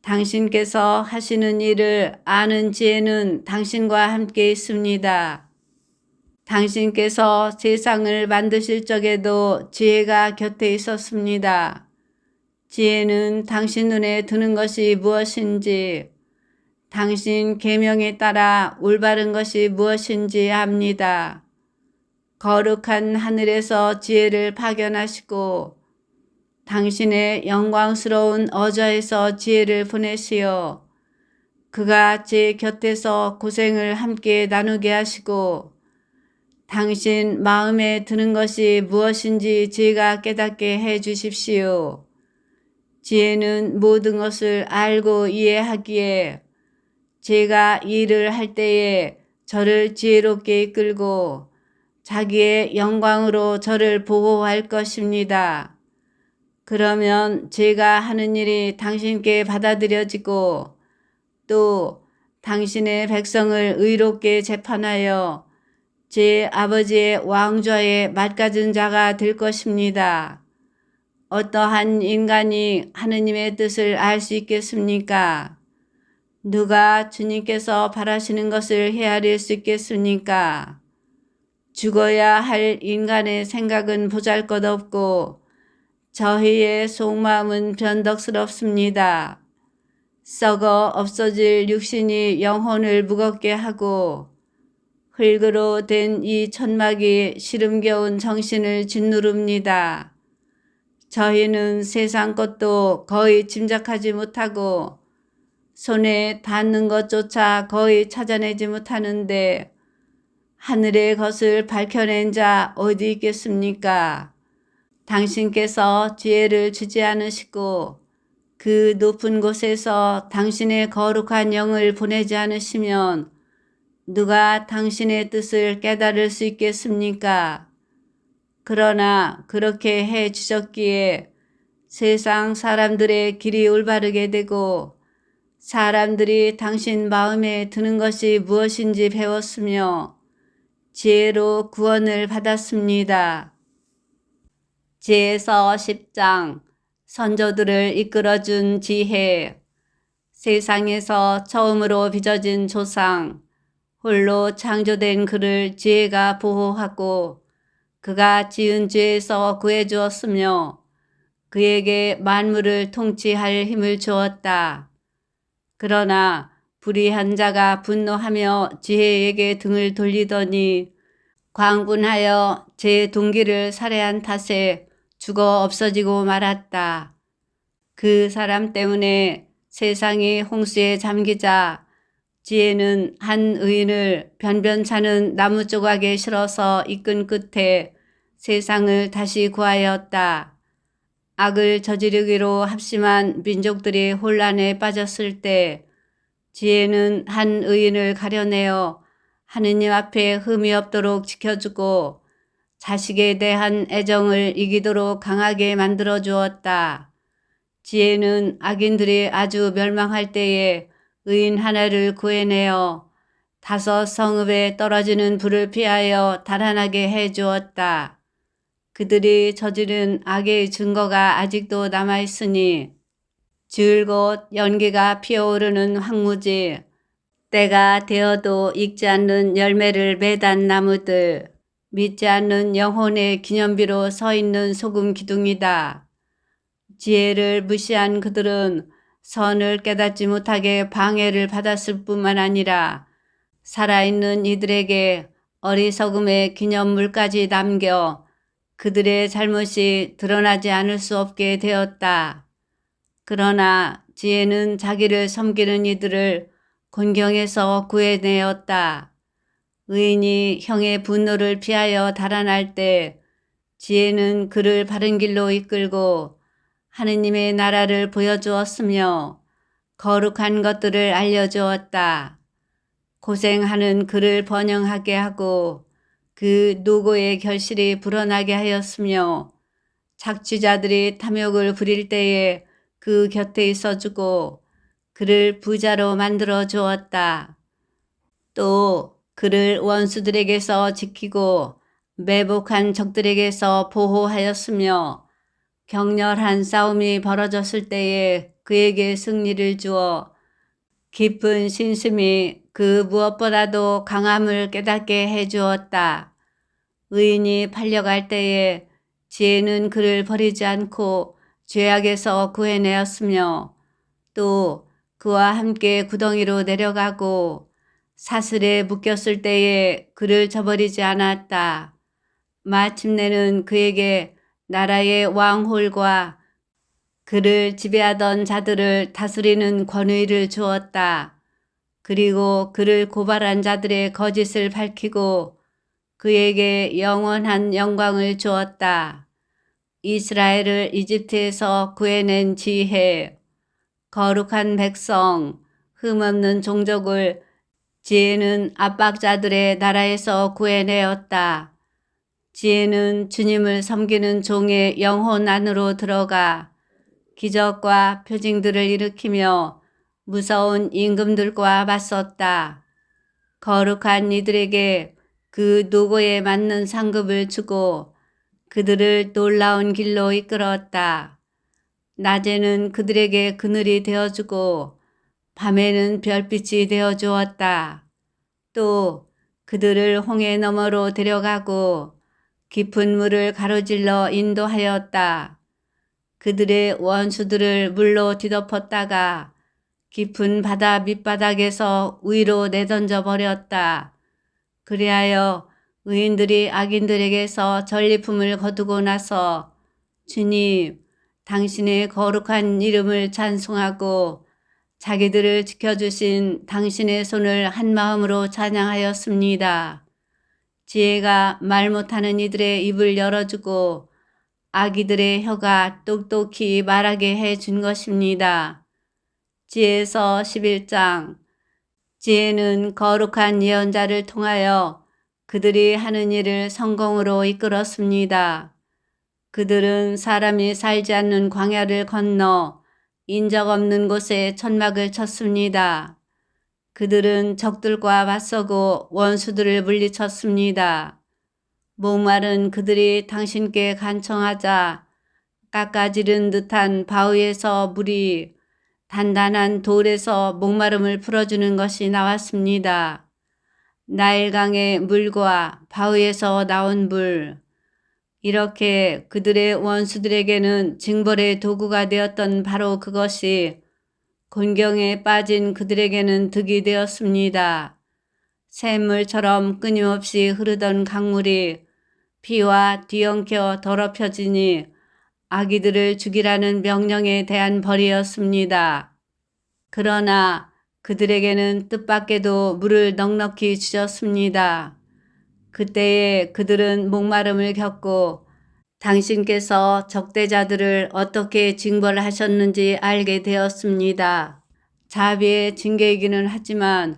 당신께서 하시는 일을 아는 지혜는 당신과 함께 있습니다. 당신께서 세상을 만드실 적에도 지혜가 곁에 있었습니다. 지혜는 당신 눈에 드는 것이 무엇인지, 당신 계명에 따라 올바른 것이 무엇인지 압니다. 거룩한 하늘에서 지혜를 파견하시고 당신의 영광스러운 어좌에서 지혜를 보내시어 그가 제 곁에서 고생을 함께 나누게 하시고 당신 마음에 드는 것이 무엇인지 제가 깨닫게 해 주십시오. 지혜는 모든 것을 알고 이해하기에 제가 일을 할 때에 저를 지혜롭게 이끌고 자기의 영광으로 저를 보호할 것입니다. 그러면 제가 하는 일이 당신께 받아들여지고 또 당신의 백성을 의롭게 재판하여 제 아버지의 왕좌에 맡겨진 자가 될 것입니다. 어떠한 인간이 하느님의 뜻을 알 수 있겠습니까? 누가 주님께서 바라시는 것을 헤아릴 수 있겠습니까? 죽어야 할 인간의 생각은 보잘것없고 저희의 속마음은 변덕스럽습니다. 썩어 없어질 육신이 영혼을 무겁게 하고 흙으로 된 이 천막이 시름겨운 정신을 짓누릅니다. 저희는 세상 것도 거의 짐작하지 못하고 손에 닿는 것조차 거의 찾아내지 못하는데 하늘의 것을 밝혀낸 자 어디 있겠습니까? 당신께서 지혜를 주지 않으시고 그 높은 곳에서 당신의 거룩한 영을 보내지 않으시면 누가 당신의 뜻을 깨달을 수 있겠습니까? 그러나 그렇게 해 주셨기에 세상 사람들의 길이 올바르게 되고 사람들이 당신 마음에 드는 것이 무엇인지 배웠으며 지혜로 구원을 받았습니다. 지혜서 10장 선조들을 이끌어준 지혜. 세상에서 처음으로 빚어진 조상 홀로 창조된 그를 지혜가 보호하고 그가 지은 죄에서 구해주었으며 그에게 만물을 통치할 힘을 주었다. 그러나 불의한 자가 분노하며 지혜에게 등을 돌리더니 광분하여 제 동기를 살해한 탓에 죽어 없어지고 말았다. 그 사람 때문에 세상이 홍수에 잠기자 지혜는 한 의인을 변변찮은 나무 조각에 실어서 이끈 끝에 세상을 다시 구하였다. 악을 저지르기로 합심한 민족들이 혼란에 빠졌을 때 지혜는 한 의인을 가려내어 하느님 앞에 흠이 없도록 지켜주고 자식에 대한 애정을 이기도록 강하게 만들어 주었다. 지혜는 악인들이 아주 멸망할 때에 의인 하나를 구해내어 5 성읍에 떨어지는 불을 피하여 달아나게 해 주었다. 그들이 저지른 악의 증거가 아직도 남아있으니 줄곧 연기가 피어오르는 황무지, 때가 되어도 익지 않는 열매를 맺은 나무들, 믿지 않는 영혼의 기념비로 서 있는 소금 기둥이다. 지혜를 무시한 그들은 선을 깨닫지 못하게 방해를 받았을 뿐만 아니라 살아있는 이들에게 어리석음의 기념물까지 남겨 그들의 잘못이 드러나지 않을 수 없게 되었다. 그러나 지혜는 자기를 섬기는 이들을 곤경에서 구해내었다. 의인이 형의 분노를 피하여 달아날 때 지혜는 그를 바른 길로 이끌고 하느님의 나라를 보여주었으며 거룩한 것들을 알려주었다. 고생하는 그를 번영하게 하고 그 노고의 결실이 불어나게 하였으며 착취자들이 탐욕을 부릴 때에 그 곁에 있어주고 그를 부자로 만들어 주었다. 또 그를 원수들에게서 지키고 매복한 적들에게서 보호하였으며 격렬한 싸움이 벌어졌을 때에 그에게 승리를 주어 깊은 신심이 그 무엇보다도 강함을 깨닫게 해 주었다. 의인이 팔려갈 때에 지혜는 그를 버리지 않고 죄악에서 구해내었으며 또 그와 함께 구덩이로 내려가고 사슬에 묶였을 때에 그를 저버리지 않았다. 마침내는 그에게 나라의 왕홀과 그를 지배하던 자들을 다스리는 권위를 주었다. 그리고 그를 고발한 자들의 거짓을 밝히고 그에게 영원한 영광을 주었다. 이스라엘을 이집트에서 구해낸 지혜, 거룩한 백성, 흠없는 종족을 지혜는 압박자들의 나라에서 구해내었다. 지혜는 주님을 섬기는 종의 영혼 안으로 들어가 기적과 표징들을 일으키며 무서운 임금들과 맞섰다. 거룩한 이들에게 그 노고에 맞는 상급을 주고 그들을 놀라운 길로 이끌었다. 낮에는 그들에게 그늘이 되어주고 밤에는 별빛이 되어주었다. 또 그들을 홍해 너머로 데려가고 깊은 물을 가로질러 인도하였다. 그들의 원수들을 물로 뒤덮었다가 깊은 바다 밑바닥에서 위로 내던져 버렸다. 그리하여 의인들이 악인들에게서 전리품을 거두고 나서 주님, 당신의 거룩한 이름을 찬송하고 자기들을 지켜주신 당신의 손을 한마음으로 찬양하였습니다. 지혜가 말 못하는 이들의 입을 열어주고 아기들의 혀가 똑똑히 말하게 해준 것입니다. 지혜서 11장. 지혜는 거룩한 예언자를 통하여 그들이 하는 일을 성공으로 이끌었습니다. 그들은 사람이 살지 않는 광야를 건너 인적 없는 곳에 천막을 쳤습니다. 그들은 적들과 맞서고 원수들을 물리쳤습니다. 목마른 그들이 당신께 간청하자 깎아지른 듯한 바위에서 물이 단단한 돌에서 목마름을 풀어주는 것이 나왔습니다. 나일강의 물과 바위에서 나온 물. 이렇게 그들의 원수들에게는 징벌의 도구가 되었던 바로 그것이 곤경에 빠진 그들에게는 득이 되었습니다. 샘물처럼 끊임없이 흐르던 강물이 피와 뒤엉켜 더럽혀지니 아기들을 죽이라는 명령에 대한 벌이었습니다. 그러나 그들에게는 뜻밖에도 물을 넉넉히 주셨습니다. 그때에 그들은 목마름을 겪고 당신께서 적대자들을 어떻게 징벌하셨는지 알게 되었습니다. 자비의 징계이기는 하지만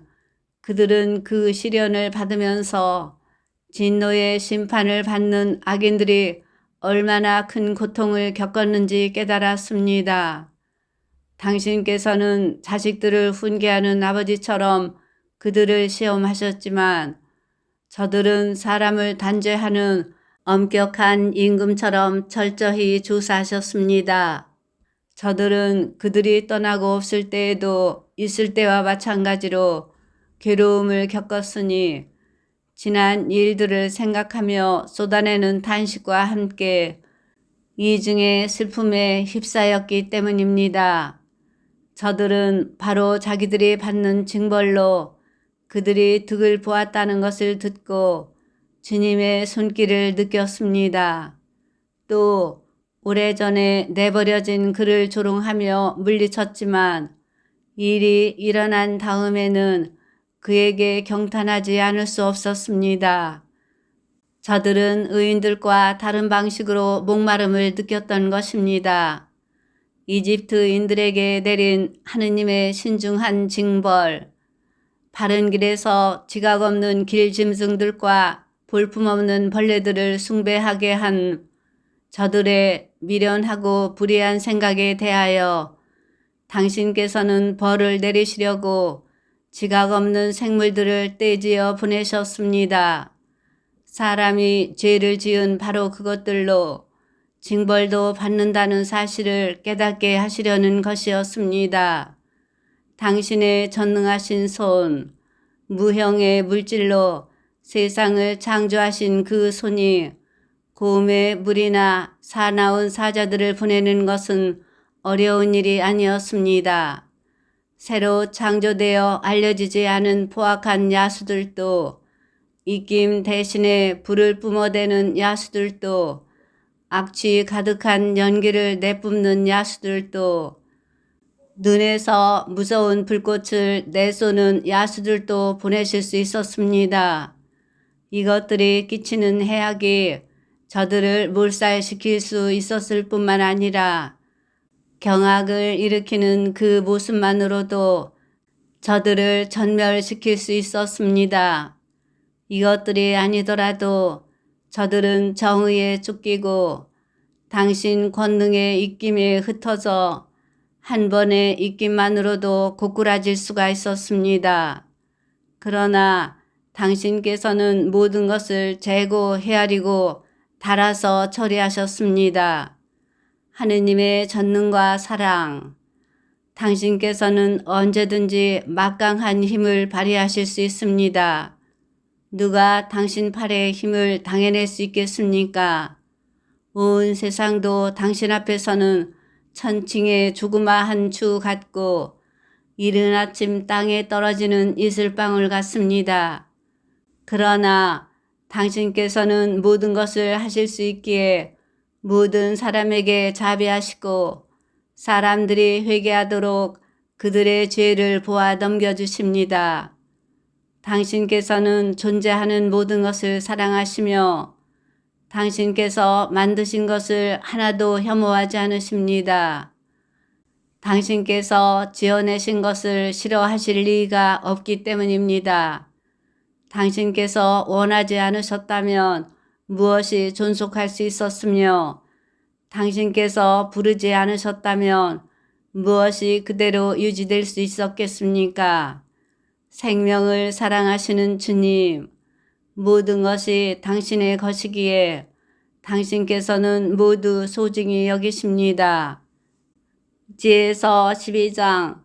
그들은 그 시련을 받으면서 진노의 심판을 받는 악인들이 얼마나 큰 고통을 겪었는지 깨달았습니다. 당신께서는 자식들을 훈계하는 아버지처럼 그들을 시험하셨지만 저들은 사람을 단죄하는 엄격한 임금처럼 철저히 조사하셨습니다. 저들은 그들이 떠나고 없을 때에도 있을 때와 마찬가지로 괴로움을 겪었으니 지난 일들을 생각하며 쏟아내는 탄식과 함께 이중의 슬픔에 휩싸였기 때문입니다. 저들은 바로 자기들이 받는 징벌로 그들이 득을 보았다는 것을 듣고 주님의 손길을 느꼈습니다. 또 오래전에 내버려진 그를 조롱하며 물리쳤지만 일이 일어난 다음에는 그에게 경탄하지 않을 수 없었습니다. 저들은 의인들과 다른 방식으로 목마름을 느꼈던 것입니다. 이집트인들에게 내린 하느님의 신중한 징벌, 바른 길에서 지각 없는 길 짐승들과 볼품없는 벌레들을 숭배하게 한 저들의 미련하고 불의한 생각에 대하여 당신께서는 벌을 내리시려고 지각 없는 생물들을 떼지어 보내셨습니다. 사람이 죄를 지은 바로 그것들로 징벌도 받는다는 사실을 깨닫게 하시려는 것이었습니다. 당신의 전능하신 손, 무형의 물질로 세상을 창조하신 그 손이 고음의 물이나 사나운 사자들을 보내는 것은 어려운 일이 아니었습니다. 새로 창조되어 알려지지 않은 포악한 야수들도 입김 대신에 불을 뿜어대는 야수들도 악취 가득한 연기를 내뿜는 야수들도 눈에서 무서운 불꽃을 내쏘는 야수들도 보내실 수 있었습니다. 이것들이 끼치는 해악이 저들을 몰살시킬 수 있었을 뿐만 아니라 경악을 일으키는 그 모습만으로도 저들을 전멸시킬 수 있었습니다. 이것들이 아니더라도 저들은 정의에 쫓기고 당신 권능의 입김에 흩어져 한 번의 입김만으로도 고꾸라질 수가 있었습니다. 그러나 당신께서는 모든 것을 재고 헤아리고 달아서 처리하셨습니다. 하느님의 전능과 사랑, 당신께서는 언제든지 막강한 힘을 발휘하실 수 있습니다. 누가 당신 팔에 힘을 당해낼 수 있겠습니까? 온 세상도 당신 앞에서는 천칭의 조그마한 추 같고 이른 아침 땅에 떨어지는 이슬방울 같습니다. 그러나 당신께서는 모든 것을 하실 수 있기에 모든 사람에게 자비하시고 사람들이 회개하도록 그들의 죄를 보아 넘겨주십니다. 당신께서는 존재하는 모든 것을 사랑하시며 당신께서 만드신 것을 하나도 혐오하지 않으십니다. 당신께서 지어내신 것을 싫어하실 리가 없기 때문입니다. 당신께서 원하지 않으셨다면 무엇이 존속할 수 있었으며 당신께서 부르지 않으셨다면 무엇이 그대로 유지될 수 있었겠습니까? 생명을 사랑하시는 주님, 모든 것이 당신의 것이기에 당신께서는 모두 소중히 여기십니다. 지혜서 12장,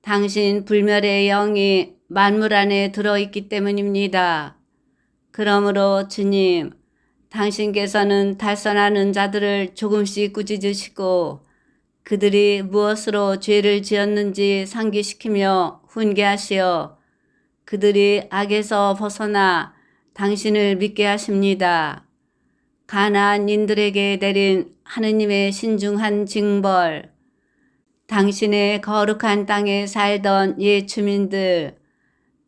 당신 불멸의 영이 만물 안에 들어있기 때문입니다. 그러므로 주님, 당신께서는 달선하는 자들을 조금씩 꾸짖으시고 그들이 무엇으로 죄를 지었는지 상기시키며 훈계하시어 그들이 악에서 벗어나 당신을 믿게 하십니다. 가나안인들에게 내린 하느님의 신중한 징벌, 당신의 거룩한 땅에 살던 옛 주민들,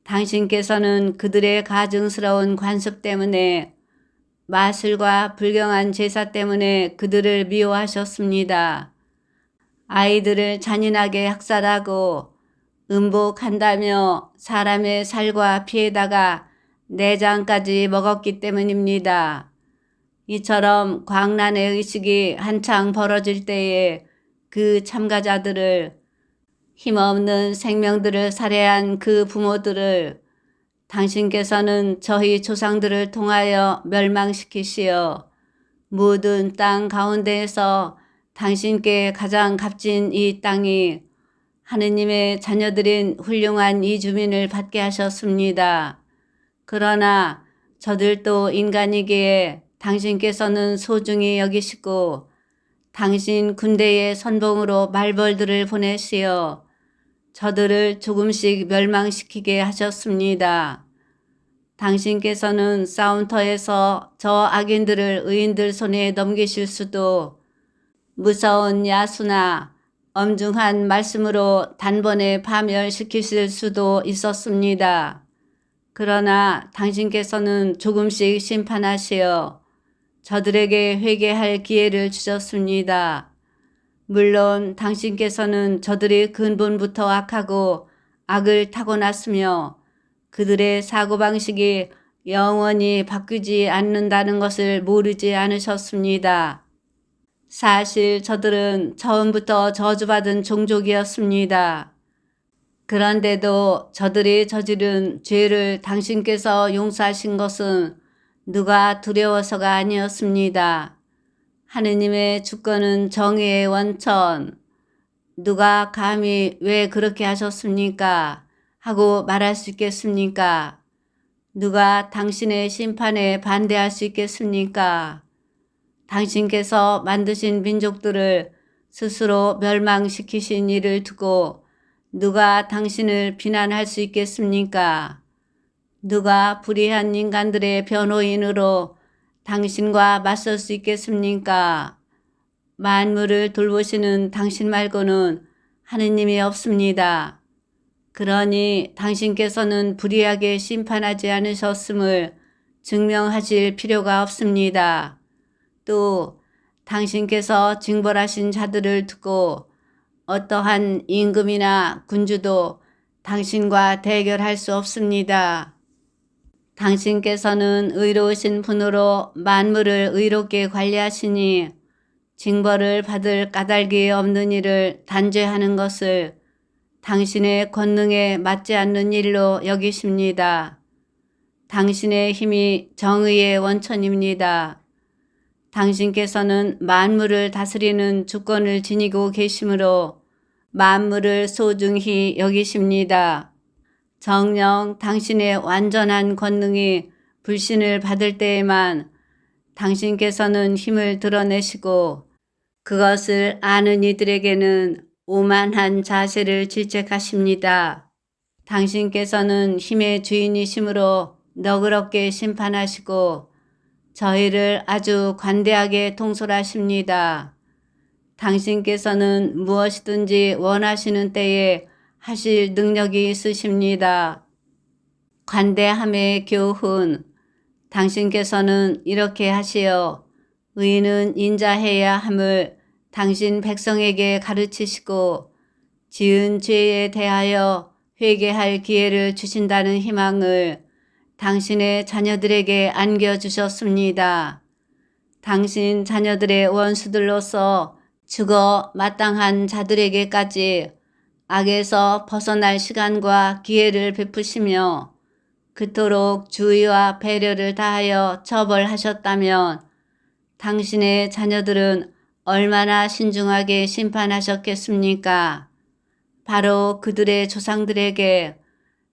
당신께서는 그들의 가증스러운 관습 때문에 마술과 불경한 제사 때문에 그들을 미워하셨습니다. 아이들을 잔인하게 학살하고 음복한다며 사람의 살과 피에다가 내장까지 먹었기 때문입니다. 이처럼 광란의 의식이 한창 벌어질 때에 그 참가자들을, 힘없는 생명들을 살해한 그 부모들을 당신께서는 저희 조상들을 통하여 멸망시키시어 모든 땅 가운데에서 당신께 가장 값진 이 땅이 하느님의 자녀들인 훌륭한 이 주민을 받게 하셨습니다. 그러나 저들도 인간이기에 당신께서는 소중히 여기시고 당신 군대의 선봉으로 말벌들을 보내시어 저들을 조금씩 멸망시키게 하셨습니다. 당신께서는 싸움터에서 저 악인들을 의인들 손에 넘기실 수도 무서운 야수나 엄중한 말씀으로 단번에 파멸시키실 수도 있었습니다. 그러나 당신께서는 조금씩 심판하시어 저들에게 회개할 기회를 주셨습니다. 물론 당신께서는 저들이 근본부터 악하고 악을 타고났으며 그들의 사고방식이 영원히 바뀌지 않는다는 것을 모르지 않으셨습니다. 사실 저들은 처음부터 저주받은 종족이었습니다. 그런데도 저들이 저지른 죄를 당신께서 용서하신 것은 누가 두려워서가 아니었습니다. 하느님의 주권은 정의의 원천. 누가 감히 왜 그렇게 하셨습니까? 하고 말할 수 있겠습니까? 누가 당신의 심판에 반대할 수 있겠습니까? 당신께서 만드신 민족들을 스스로 멸망시키신 일을 두고 누가 당신을 비난할 수 있겠습니까? 누가 불의한 인간들의 변호인으로 당신과 맞설 수 있겠습니까? 만물을 돌보시는 당신 말고는 하느님이 없습니다. 그러니 당신께서는 불의하게 심판하지 않으셨음을 증명하실 필요가 없습니다. 또 당신께서 징벌하신 자들을 두고 어떠한 임금이나 군주도 당신과 대결할 수 없습니다. 당신께서는 의로우신 분으로 만물을 의롭게 관리하시니 징벌을 받을 까닭이 없는 일을 단죄하는 것을 당신의 권능에 맞지 않는 일로 여기십니다. 당신의 힘이 정의의 원천입니다. 당신께서는 만물을 다스리는 주권을 지니고 계시므로 만물을 소중히 여기십니다. 정녕 당신의 완전한 권능이 불신을 받을 때에만 당신께서는 힘을 드러내시고 그것을 아는 이들에게는 오만한 자세를 질책하십니다. 당신께서는 힘의 주인이시므로 너그럽게 심판하시고 저희를 아주 관대하게 통솔하십니다. 당신께서는 무엇이든지 원하시는 때에 하실 능력이 있으십니다. 관대함의 교훈. 당신께서는 이렇게 하시어 의인은 인자해야 함을 당신 백성에게 가르치시고 지은 죄에 대하여 회개할 기회를 주신다는 희망을 당신의 자녀들에게 안겨주셨습니다. 당신 자녀들의 원수들로서 죽어 마땅한 자들에게까지 악에서 벗어날 시간과 기회를 베푸시며 그토록 주의와 배려를 다하여 처벌하셨다면 당신의 자녀들은 얼마나 신중하게 심판하셨겠습니까? 바로 그들의 조상들에게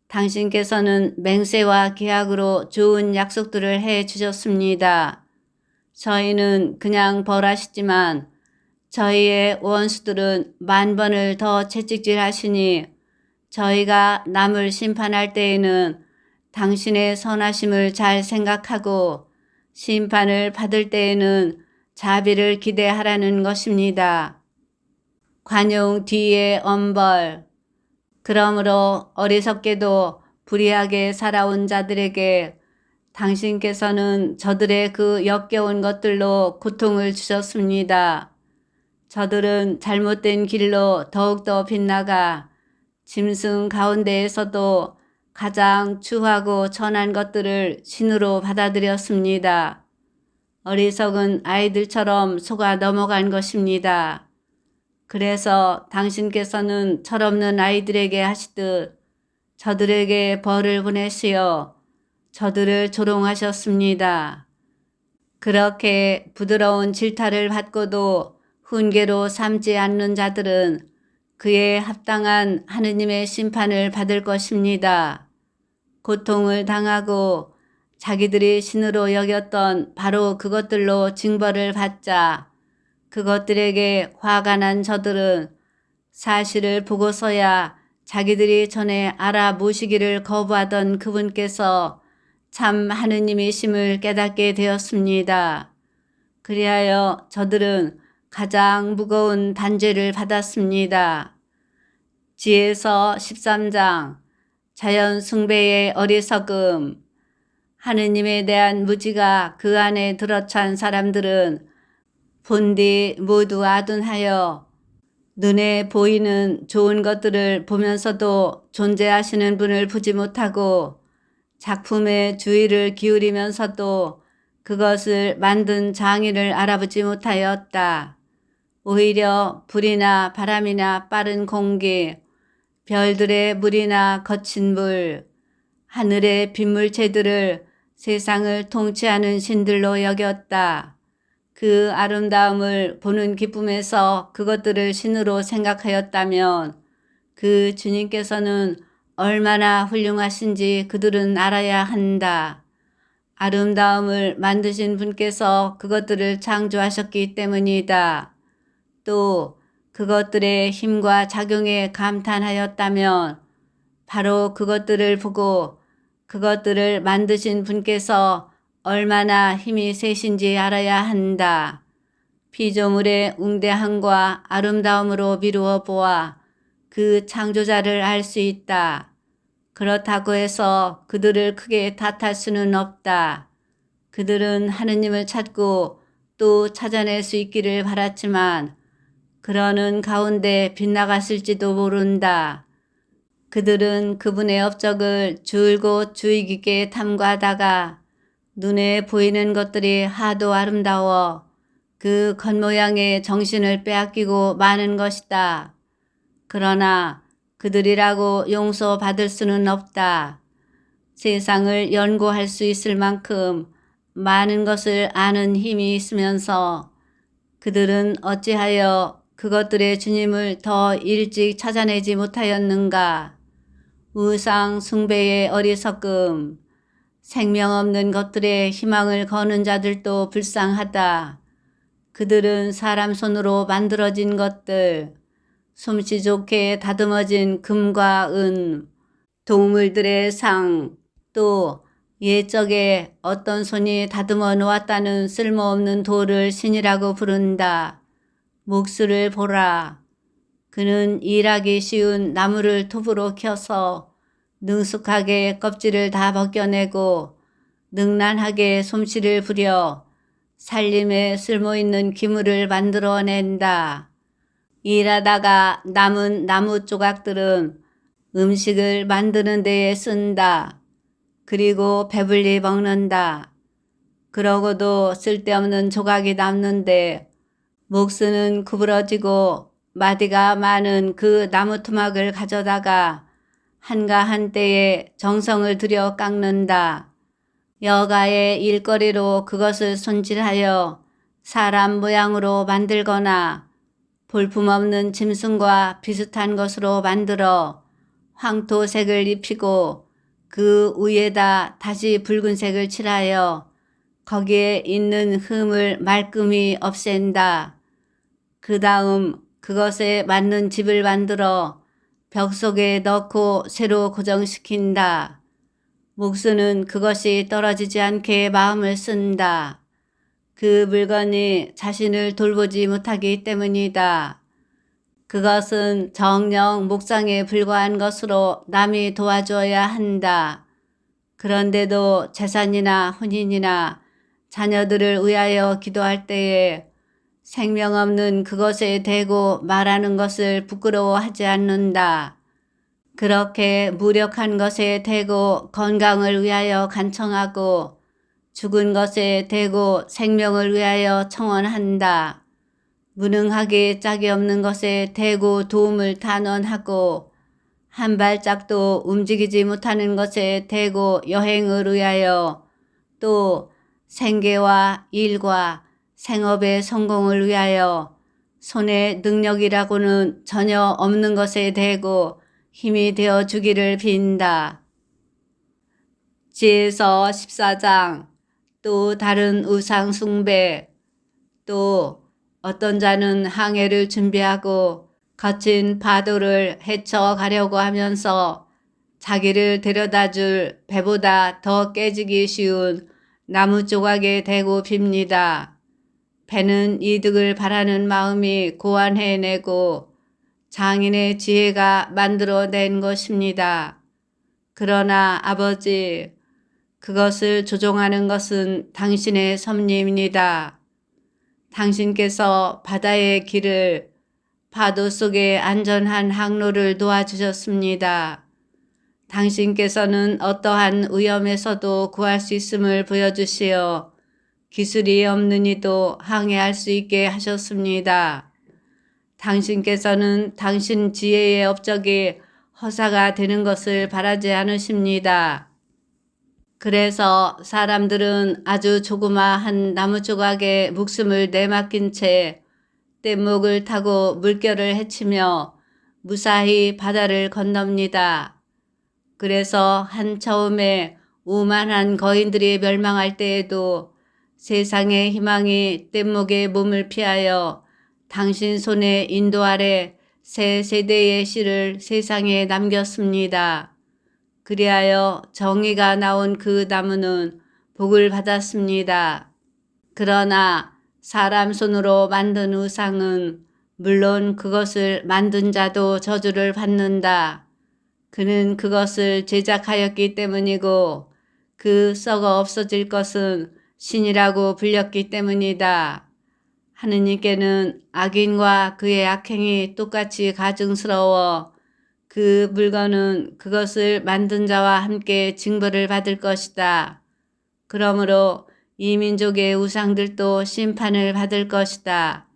당신께서는 맹세와 계약으로 좋은 약속들을 해 주셨습니다. 저희는 그냥 벌하시지만 저희의 원수들은 만번을 더 채찍질하시니 저희가 남을 심판할 때에는 당신의 선하심을 잘 생각하고 심판을 받을 때에는 자비를 기대하라는 것입니다. 관용 뒤의 엄벌. 그러므로 어리석게도 불의하게 살아온 자들에게 당신께서는 저들의 그 역겨운 것들로 고통을 주셨습니다. 저들은 잘못된 길로 더욱더 빗나가 짐승 가운데에서도 가장 추하고 천한 것들을 신으로 받아들였습니다. 어리석은 아이들처럼 속아 넘어간 것입니다. 그래서 당신께서는 철없는 아이들에게 하시듯 저들에게 벌을 보내시어 저들을 조롱하셨습니다. 그렇게 부드러운 질타를 받고도 훈계로 삼지 않는 자들은 그에 합당한 하느님의 심판을 받을 것입니다. 고통을 당하고 자기들이 신으로 여겼던 바로 그것들로 징벌을 받자 그것들에게 화가 난 저들은 사실을 보고서야 자기들이 전에 알아보시기를 거부하던 그분께서 참 하느님이심을 깨닫게 되었습니다. 그리하여 저들은 가장 무거운 단죄를 받았습니다. 지혜서 13장. 자연 숭배의 어리석음. 하느님에 대한 무지가 그 안에 들어찬 사람들은 본디 모두 아둔하여 눈에 보이는 좋은 것들을 보면서도 존재하시는 분을 보지 못하고 작품에 주의를 기울이면서도 그것을 만든 장인을 알아보지 못하였다. 오히려 불이나 바람이나 빠른 공기, 별들의 물이나 거친 물, 하늘의 빗물체들을 세상을 통치하는 신들로 여겼다. 그 아름다움을 보는 기쁨에서 그것들을 신으로 생각하였다면 그 주님께서는 얼마나 훌륭하신지 그들은 알아야 한다. 아름다움을 만드신 분께서 그것들을 창조하셨기 때문이다. 또 그것들의 힘과 작용에 감탄하였다면 바로 그것들을 보고 그것들을 만드신 분께서 얼마나 힘이 세신지 알아야 한다. 피조물의 웅대함과 아름다움으로 미루어 보아 그 창조자를 알 수 있다. 그렇다고 해서 그들을 크게 탓할 수는 없다. 그들은 하느님을 찾고 또 찾아낼 수 있기를 바랐지만 그러는 가운데 빗나갔을지도 모른다. 그들은 그분의 업적을 줄곧 주의 깊게 탐구하다가 눈에 보이는 것들이 하도 아름다워 그 겉모양의 정신을 빼앗기고 마는 것이다. 그러나 그들이라고 용서받을 수는 없다. 세상을 연구할 수 있을 만큼 많은 것을 아는 힘이 있으면서 그들은 어찌하여 그것들의 주님을 더 일찍 찾아내지 못하였는가? 우상 숭배의 어리석음, 생명 없는 것들의 희망을 거는 자들도 불쌍하다. 그들은 사람 손으로 만들어진 것들, 솜씨 좋게 다듬어진 금과 은, 동물들의 상, 또 옛적에 어떤 손이 다듬어 놓았다는 쓸모없는 돌을 신이라고 부른다. 목수를 보라. 그는 일하기 쉬운 나무를 톱으로 켜서 능숙하게 껍질을 다 벗겨내고 능란하게 솜씨를 부려 살림에 쓸모있는 기물을 만들어낸다. 일하다가 남은 나무 조각들은 음식을 만드는 데에 쓴다. 그리고 배불리 먹는다. 그러고도 쓸데없는 조각이 남는데 목수는 구부러지고 마디가 많은 그 나무 토막을 가져다가 한가한 때에 정성을 들여 깎는다. 여가의 일거리로 그것을 손질하여 사람 모양으로 만들거나 볼품없는 짐승과 비슷한 것으로 만들어 황토색을 입히고 그 위에다 다시 붉은색을 칠하여 거기에 있는 흠을 말끔히 없앤다. 그 다음 그것에 맞는 집을 만들어 벽 속에 넣고 새로 고정시킨다. 목수는 그것이 떨어지지 않게 마음을 쓴다. 그 물건이 자신을 돌보지 못하기 때문이다. 그것은 정녕 묵상에 불과한 것으로 남이 도와줘야 한다. 그런데도 재산이나 혼인이나 자녀들을 위하여 기도할 때에 생명 없는 그것에 대고 말하는 것을 부끄러워하지 않는다. 그렇게 무력한 것에 대고 건강을 위하여 간청하고 죽은 것에 대고 생명을 위하여 청원한다. 무능하게 짝이 없는 것에 대고 도움을 단언하고 한 발짝도 움직이지 못하는 것에 대고 여행을 위하여 또 생계와 일과 생업의 성공을 위하여 손의 능력이라고는 전혀 없는 것에 대고 힘이 되어 주기를 빈다. 지혜서 14장. 또 다른 우상 숭배. 또 어떤 자는 항해를 준비하고 거친 파도를 헤쳐가려고 하면서 자기를 데려다 줄 배보다 더 깨지기 쉬운 나무 조각에 대고 빕니다. 배는 이득을 바라는 마음이 고안해내고 장인의 지혜가 만들어낸 것입니다. 그러나 아버지, 그것을 조종하는 것은 당신의 섭리입니다. 당신께서 바다의 길을, 파도 속에 안전한 항로를 도와주셨습니다. 당신께서는 어떠한 위험에서도 구할 수 있음을 보여주시어 기술이 없는 이도 항해할 수 있게 하셨습니다. 당신께서는 당신 지혜의 업적이 허사가 되는 것을 바라지 않으십니다. 그래서 사람들은 아주 조그마한 나무 조각에 목숨을 내맡긴 채 뗏목을 타고 물결을 헤치며 무사히 바다를 건넙니다. 그래서 한처음에 오만한 거인들이 멸망할 때에도 세상의 희망이 뗏목의 몸을 피하여 당신 손의 인도 아래 새 세대의 씨를 세상에 남겼습니다. 그리하여 정의가 나온 그 나무는 복을 받았습니다. 그러나 사람 손으로 만든 우상은 물론 그것을 만든 자도 저주를 받는다. 그는 그것을 제작하였기 때문이고 그 썩어 없어질 것은 신이라고 불렸기 때문이다. 하느님께는 악인과 그의 악행이 똑같이 가증스러워 그 물건은 그것을 만든 자와 함께 징벌을 받을 것이다. 그러므로 이 민족의 우상들도 심판을 받을 것이다.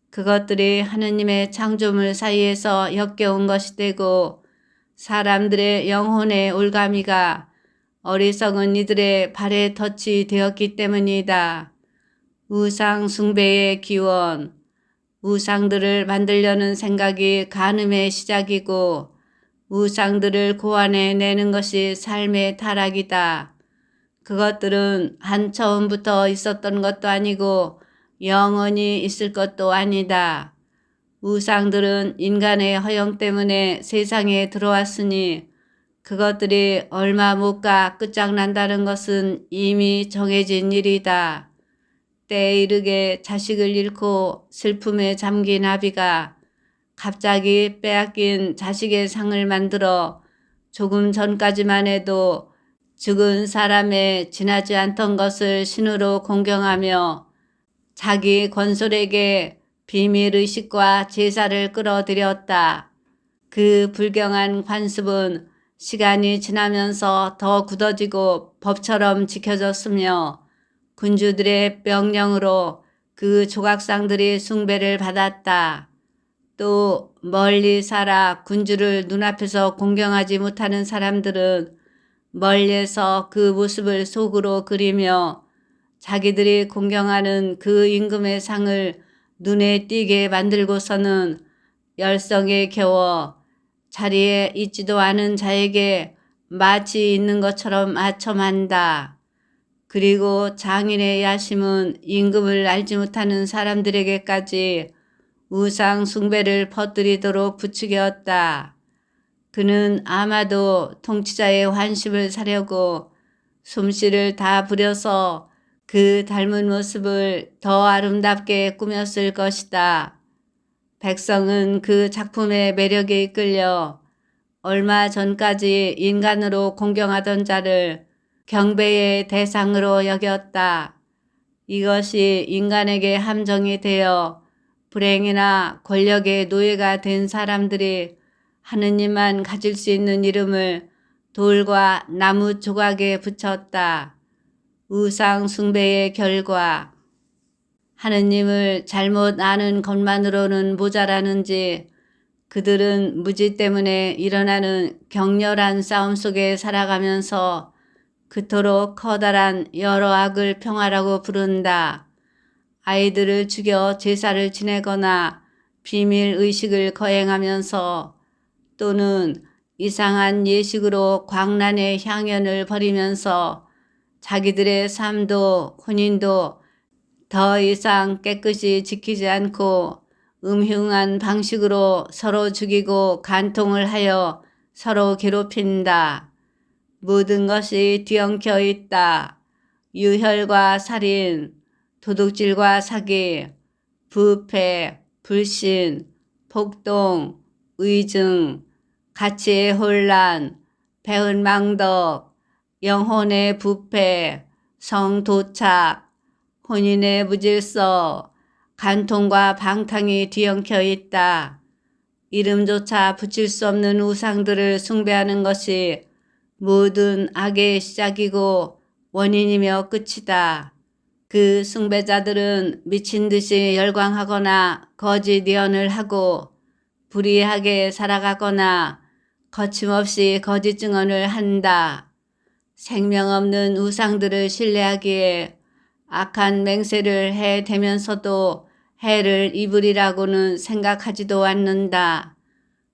그것들이 하느님의 창조물 사이에서 역겨운 것이 되고 사람들의 영혼의 올가미가 어리석은 이들의 발에 덫이 되었기 때문이다. 우상 숭배의 기원, 우상들을 만들려는 생각이 간음의 시작이고 우상들을 고안해 내는 것이 삶의 타락이다. 그것들은 한 처음부터 있었던 것도 아니고 영원히 있을 것도 아니다. 우상들은 인간의 허영 때문에 세상에 들어왔으니 그것들이 얼마 못 가 끝장난다는 것은 이미 정해진 일이다. 때에 이르게 자식을 잃고 슬픔에 잠긴 아비가 갑자기 빼앗긴 자식의 상을 만들어 조금 전까지만 해도 죽은 사람의 지나지 않던 것을 신으로 공경하며 자기 권솔에게 비밀의식과 제사를 끌어들였다. 그 불경한 관습은 시간이 지나면서 더 굳어지고 법처럼 지켜졌으며 군주들의 명령으로 그 조각상들이 숭배를 받았다. 또 멀리 살아 군주를 눈앞에서 공경하지 못하는 사람들은 멀리에서 그 모습을 속으로 그리며 자기들이 공경하는 그 임금의 상을 눈에 띄게 만들고서는 열성에 겨워 자리에 있지도 않은 자에게 마치 있는 것처럼 아첨한다. 그리고 장인의 야심은 임금을 알지 못하는 사람들에게까지 우상 숭배를 퍼뜨리도록 부추겼다. 그는 아마도 통치자의 환심을 사려고 솜씨를 다 부려서 그 닮은 모습을 더 아름답게 꾸몄을 것이다. 백성은 그 작품의 매력에 이끌려 얼마 전까지 인간으로 공경하던 자를 경배의 대상으로 여겼다. 이것이 인간에게 함정이 되어 불행이나 권력의 노예가 된 사람들이 하느님만 가질 수 있는 이름을 돌과 나무 조각에 붙였다. 우상 숭배의 결과, 하느님을 잘못 아는 것만으로는 모자라는지 그들은 무지 때문에 일어나는 격렬한 싸움 속에 살아가면서 그토록 커다란 여러 악을 평화라고 부른다. 아이들을 죽여 제사를 지내거나 비밀 의식을 거행하면서 또는 이상한 예식으로 광란의 향연을 벌이면서 자기들의 삶도 혼인도 더 이상 깨끗이 지키지 않고 음흉한 방식으로 서로 죽이고 간통을 하여 서로 괴롭힌다. 모든 것이 뒤엉켜 있다. 유혈과 살인, 도둑질과 사기, 부패, 불신, 폭동, 의증, 가치의 혼란, 배은망덕, 영혼의 부패, 성도착, 혼인의 무질서, 간통과 방탕이 뒤엉켜 있다. 이름조차 붙일 수 없는 우상들을 숭배하는 것이 모든 악의 시작이고 원인이며 끝이다. 그 숭배자들은 미친 듯이 열광하거나 거짓 예언을 하고 불의하게 살아가거나 거침없이 거짓 증언을 한다. 생명 없는 우상들을 신뢰하기에 악한 맹세를 해대면서도 해를 입으리라고는 생각하지도 않는다.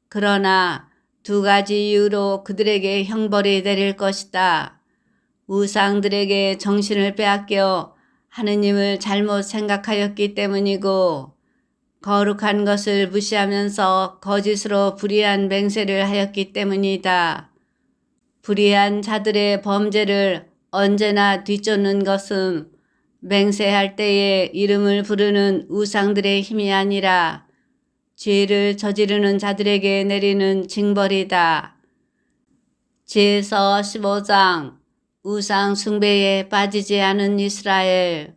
그러나 두 가지 이유로 그들에게 형벌이 내릴 것이다. 우상들에게 정신을 빼앗겨 하느님을 잘못 생각하였기 때문이고 거룩한 것을 무시하면서 거짓으로 불의한 맹세를 하였기 때문이다. 불의한 자들의 범죄를 언제나 뒤쫓는 것은 맹세할 때에 이름을 부르는 우상들의 힘이 아니라 죄를 저지르는 자들에게 내리는 징벌이다. 지에서 15장 우상 숭배에 빠지지 않은 이스라엘.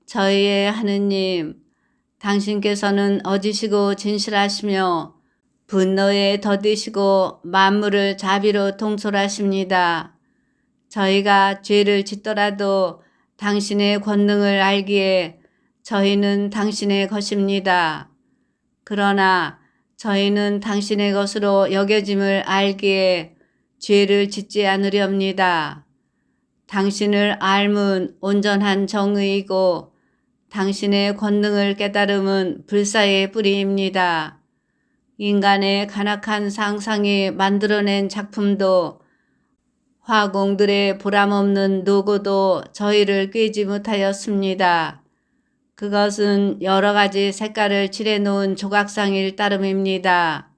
저희의 하느님, 당신께서는 어지시고 진실하시며 분노에 더디시고 만물을 자비로 통솔하십니다. 저희가 죄를 짓더라도 당신의 권능을 알기에 저희는 당신의 것입니다. 그러나 저희는 당신의 것으로 여겨짐을 알기에 죄를 짓지 않으렵니다. 당신을 알면 온전한 정의이고 당신의 권능을 깨달음은 불사의 뿌리입니다. 인간의 간악한 상상이 만들어낸 작품도 화공들의 보람없는 노고도 저희를 꿰지 못하였습니다. 그것은 여러 가지 색깔을 칠해놓은 조각상일 따름입니다.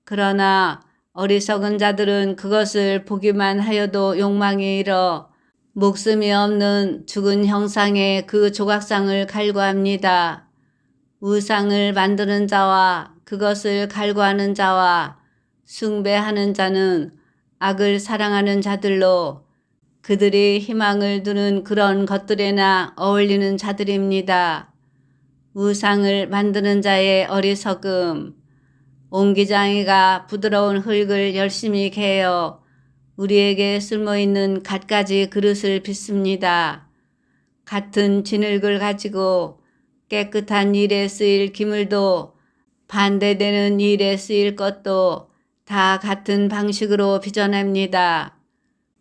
그러나 어리석은 자들은 그것을 보기만 하여도 욕망이 일어 목숨이 없는 죽은 형상에 그 조각상을 갈구합니다. 우상을 만드는 자와 그것을 갈구하는 자와 숭배하는 자는 악을 사랑하는 자들로 그들이 희망을 두는 그런 것들에나 어울리는 자들입니다. 우상을 만드는 자의 어리석음. 옹기장이가 부드러운 흙을 열심히 개어 우리에게 쓸모있는 갖가지 그릇을 빚습니다. 같은 진흙을 가지고 깨끗한 일에 쓰일 기물도 반대되는 일에 쓰일 것도 다 같은 방식으로 빚어냅니다.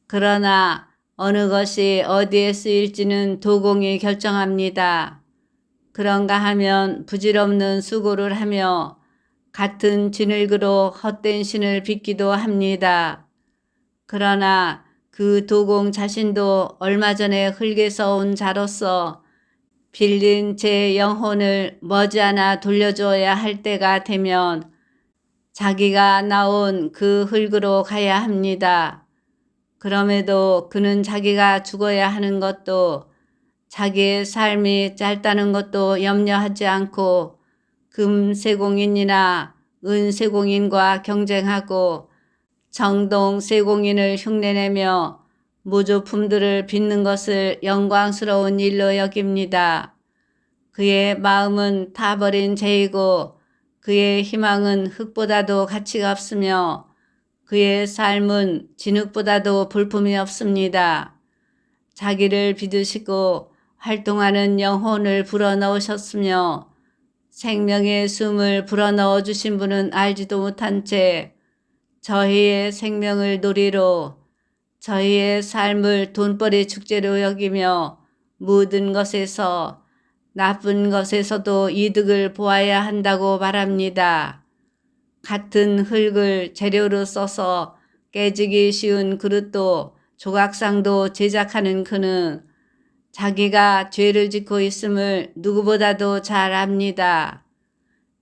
그러나 어느 것이 어디에 쓰일지는 도공이 결정합니다. 그런가 하면 부질없는 수고를 하며 같은 진흙으로 헛된 신을 빚기도 합니다. 그러나 그 도공 자신도 얼마 전에 흙에서 온 자로서 빌린 제 영혼을 머지않아 돌려줘야 할 때가 되면 자기가 나온 그 흙으로 가야 합니다. 그럼에도 그는 자기가 죽어야 하는 것도 자기의 삶이 짧다는 것도 염려하지 않고 금세공인이나 은세공인과 경쟁하고 정동세공인을 흉내내며 무조품들을 빚는 것을 영광스러운 일로 여깁니다. 그의 마음은 타버린 죄이고 그의 희망은 흙보다도 가치가 없으며 그의 삶은 진흙보다도 볼품이 없습니다. 자기를 빚으시고 활동하는 영혼을 불어넣으셨으며 생명의 숨을 불어넣어 주신 분은 알지도 못한 채 저희의 생명을 놀이로 저희의 삶을 돈벌이 축제로 여기며 모든 것에서 나쁜 것에서도 이득을 보아야 한다고 말합니다. 같은 흙을 재료로 써서 깨지기 쉬운 그릇도 조각상도 제작하는 그는 자기가 죄를 짓고 있음을 누구보다도 잘 압니다.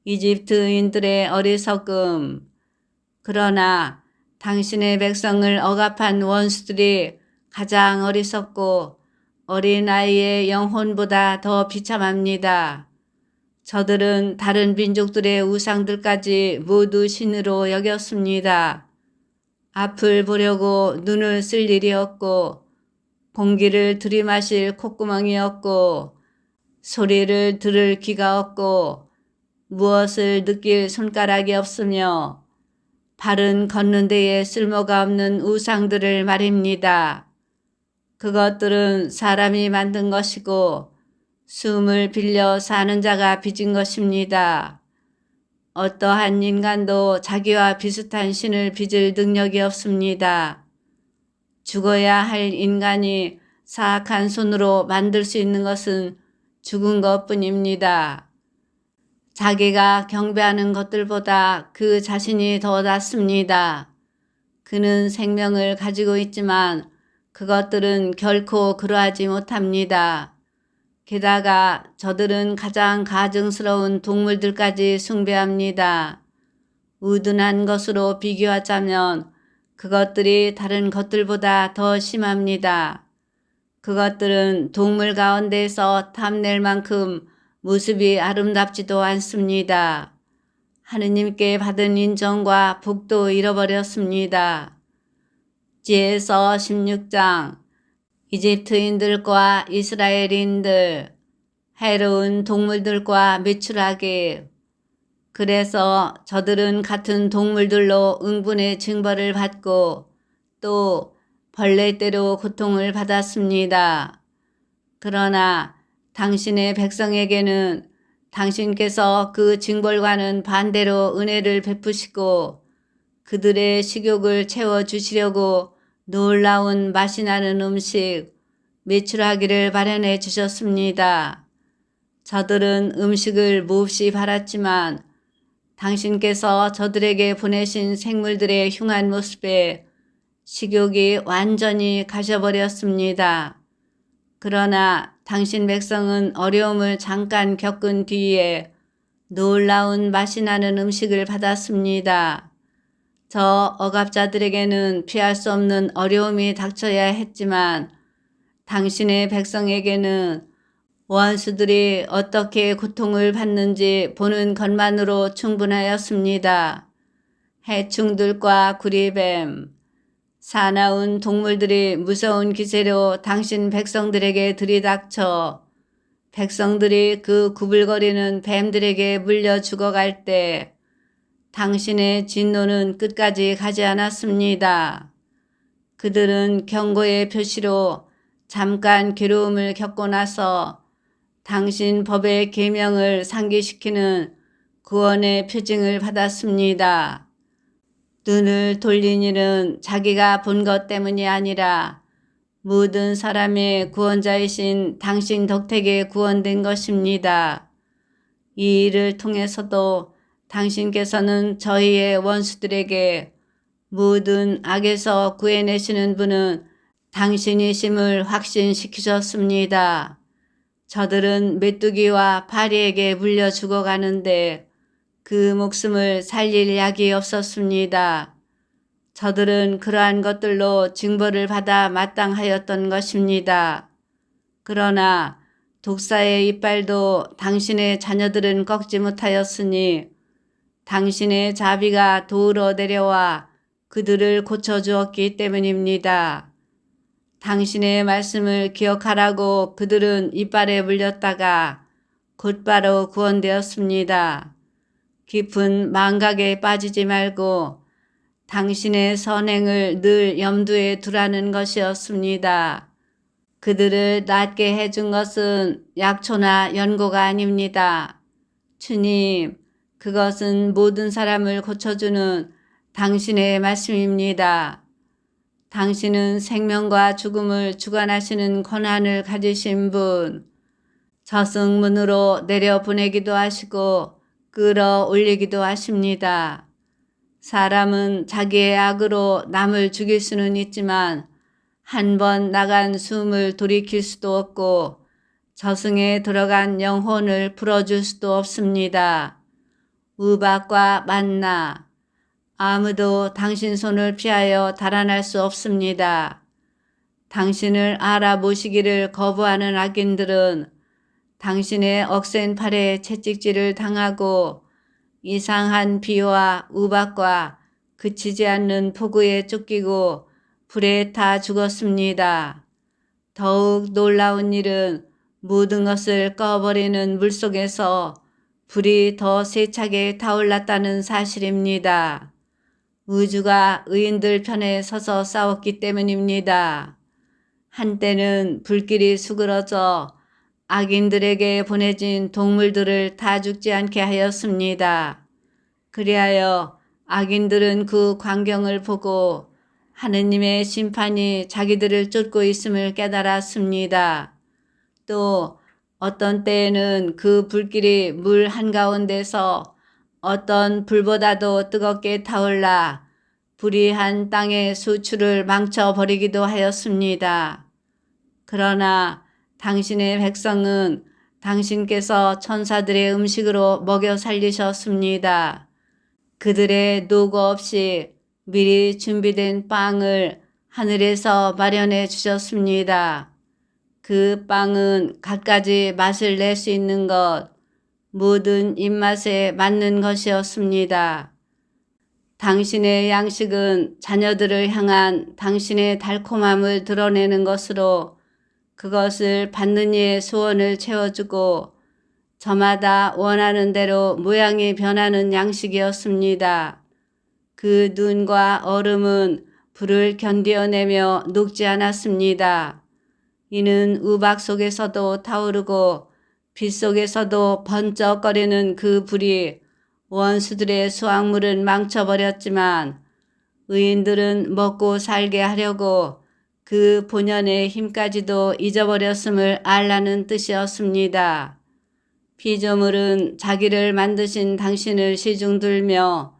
이집트인들의 어리석음. 그러나 당신의 백성을 억압한 원수들이 가장 어리석고 어린아이의 영혼보다 더 비참합니다. 저들은 다른 민족들의 우상들까지 모두 신으로 여겼습니다. 앞을 보려고 눈을 쓸 일이 없고 공기를 들이마실 콧구멍이 없고 소리를 들을 귀가 없고 무엇을 느낄 손가락이 없으며 발은 걷는 데에 쓸모가 없는 우상들을 말입니다. 그것들은 사람이 만든 것이고 숨을 빌려 사는 자가 빚은 것입니다. 어떠한 인간도 자기와 비슷한 신을 빚을 능력이 없습니다. 죽어야 할 인간이 사악한 손으로 만들 수 있는 것은 죽은 것뿐입니다. 자기가 경배하는 것들보다 그 자신이 더 낫습니다. 그는 생명을 가지고 있지만 그것들은 결코 그러하지 못합니다. 게다가 저들은 가장 가증스러운 동물들까지 숭배합니다. 우둔한 것으로 비교하자면 그것들이 다른 것들보다 더 심합니다. 그것들은 동물 가운데서 탐낼 만큼 모습이 아름답지도 않습니다. 하느님께 받은 인정과 복도 잃어버렸습니다. 지에서 16장. 이집트인들과 이스라엘인들, 해로운 동물들과 매출하게. 그래서 저들은 같은 동물들로 응분의 징벌을 받고 또 벌레대로 고통을 받았습니다. 그러나 당신의 백성에게는 당신께서 그 징벌과는 반대로 은혜를 베푸시고 그들의 식욕을 채워주시려고 놀라운 맛이 나는 음식, 매출하기를 마련해 주셨습니다. 저들은 음식을 몹시 바랐지만 당신께서 저들에게 보내신 생물들의 흉한 모습에 식욕이 완전히 가셔버렸습니다. 그러나 당신 백성은 어려움을 잠깐 겪은 뒤에 놀라운 맛이 나는 음식을 받았습니다. 저 억압자들에게는 피할 수 없는 어려움이 닥쳐야 했지만 당신의 백성에게는 원수들이 어떻게 고통을 받는지 보는 것만으로 충분하였습니다. 해충들과 구리뱀, 사나운 동물들이 무서운 기세로 당신 백성들에게 들이닥쳐 백성들이 그 구불거리는 뱀들에게 물려 죽어갈 때 당신의 진노는 끝까지 가지 않았습니다. 그들은 경고의 표시로 잠깐 괴로움을 겪고 나서 당신 법의 계명을 상기시키는 구원의 표징을 받았습니다. 눈을 돌린 일은 자기가 본 것 때문이 아니라 모든 사람의 구원자이신 당신 덕택에 구원된 것입니다. 이 일을 통해서도 당신께서는 저희의 원수들에게 모든 악에서 구해내시는 분은 당신이심을 확신시키셨습니다. 저들은 메뚜기와 파리에게 물려 죽어가는데 그 목숨을 살릴 약이 없었습니다. 저들은 그러한 것들로 징벌을 받아 마땅하였던 것입니다. 그러나 독사의 이빨도 당신의 자녀들은 꺾지 못하였으니 당신의 자비가 도우러 내려와 그들을 고쳐주었기 때문입니다. 당신의 말씀을 기억하라고 그들은 이빨에 물렸다가 곧바로 구원되었습니다. 깊은 망각에 빠지지 말고 당신의 선행을 늘 염두에 두라는 것이었습니다. 그들을 낫게 해준 것은 약초나 연고가 아닙니다. 주님, 그것은 모든 사람을 고쳐주는 당신의 말씀입니다. 당신은 생명과 죽음을 주관하시는 권한을 가지신 분, 저승문으로 내려보내기도 하시고 끌어올리기도 하십니다. 사람은 자기의 악으로 남을 죽일 수는 있지만 한 번 나간 숨을 돌이킬 수도 없고 저승에 들어간 영혼을 풀어줄 수도 없습니다. 우박과 만나, 아무도 당신 손을 피하여 달아날 수 없습니다. 당신을 알아보시기를 거부하는 악인들은 당신의 억센 팔에 채찍질을 당하고 이상한 비와 우박과 그치지 않는 폭우에 쫓기고 불에 타 죽었습니다. 더욱 놀라운 일은 모든 것을 꺼버리는 물속에서 불이 더 세차게 타올랐다는 사실입니다. 우주가 의인들 편에 서서 싸웠기 때문입니다. 한때는 불길이 수그러져 악인들에게 보내진 동물들을 다 죽지 않게 하였습니다. 그리하여 악인들은 그 광경을 보고 하느님의 심판이 자기들을 쫓고 있음을 깨달았습니다. 또 어떤 때에는 그 불길이 물 한가운데서 어떤 불보다도 뜨겁게 타올라 불의한 땅의 수출을 망쳐버리기도 하였습니다. 그러나 당신의 백성은 당신께서 천사들의 음식으로 먹여 살리셨습니다. 그들의 노고 없이 미리 준비된 빵을 하늘에서 마련해 주셨습니다. 그 빵은 갖가지 맛을 낼 수 있는 것, 모든 입맛에 맞는 것이었습니다. 당신의 양식은 자녀들을 향한 당신의 달콤함을 드러내는 것으로 그것을 받는 이의 소원을 채워주고 저마다 원하는 대로 모양이 변하는 양식이었습니다. 그 눈과 얼음은 불을 견디어내며 녹지 않았습니다. 이는 우박 속에서도 타오르고 빛 속에서도 번쩍거리는 그 불이 원수들의 수확물은 망쳐버렸지만 의인들은 먹고 살게 하려고 그 본연의 힘까지도 잊어버렸음을 알라는 뜻이었습니다. 피조물은 자기를 만드신 당신을 시중들며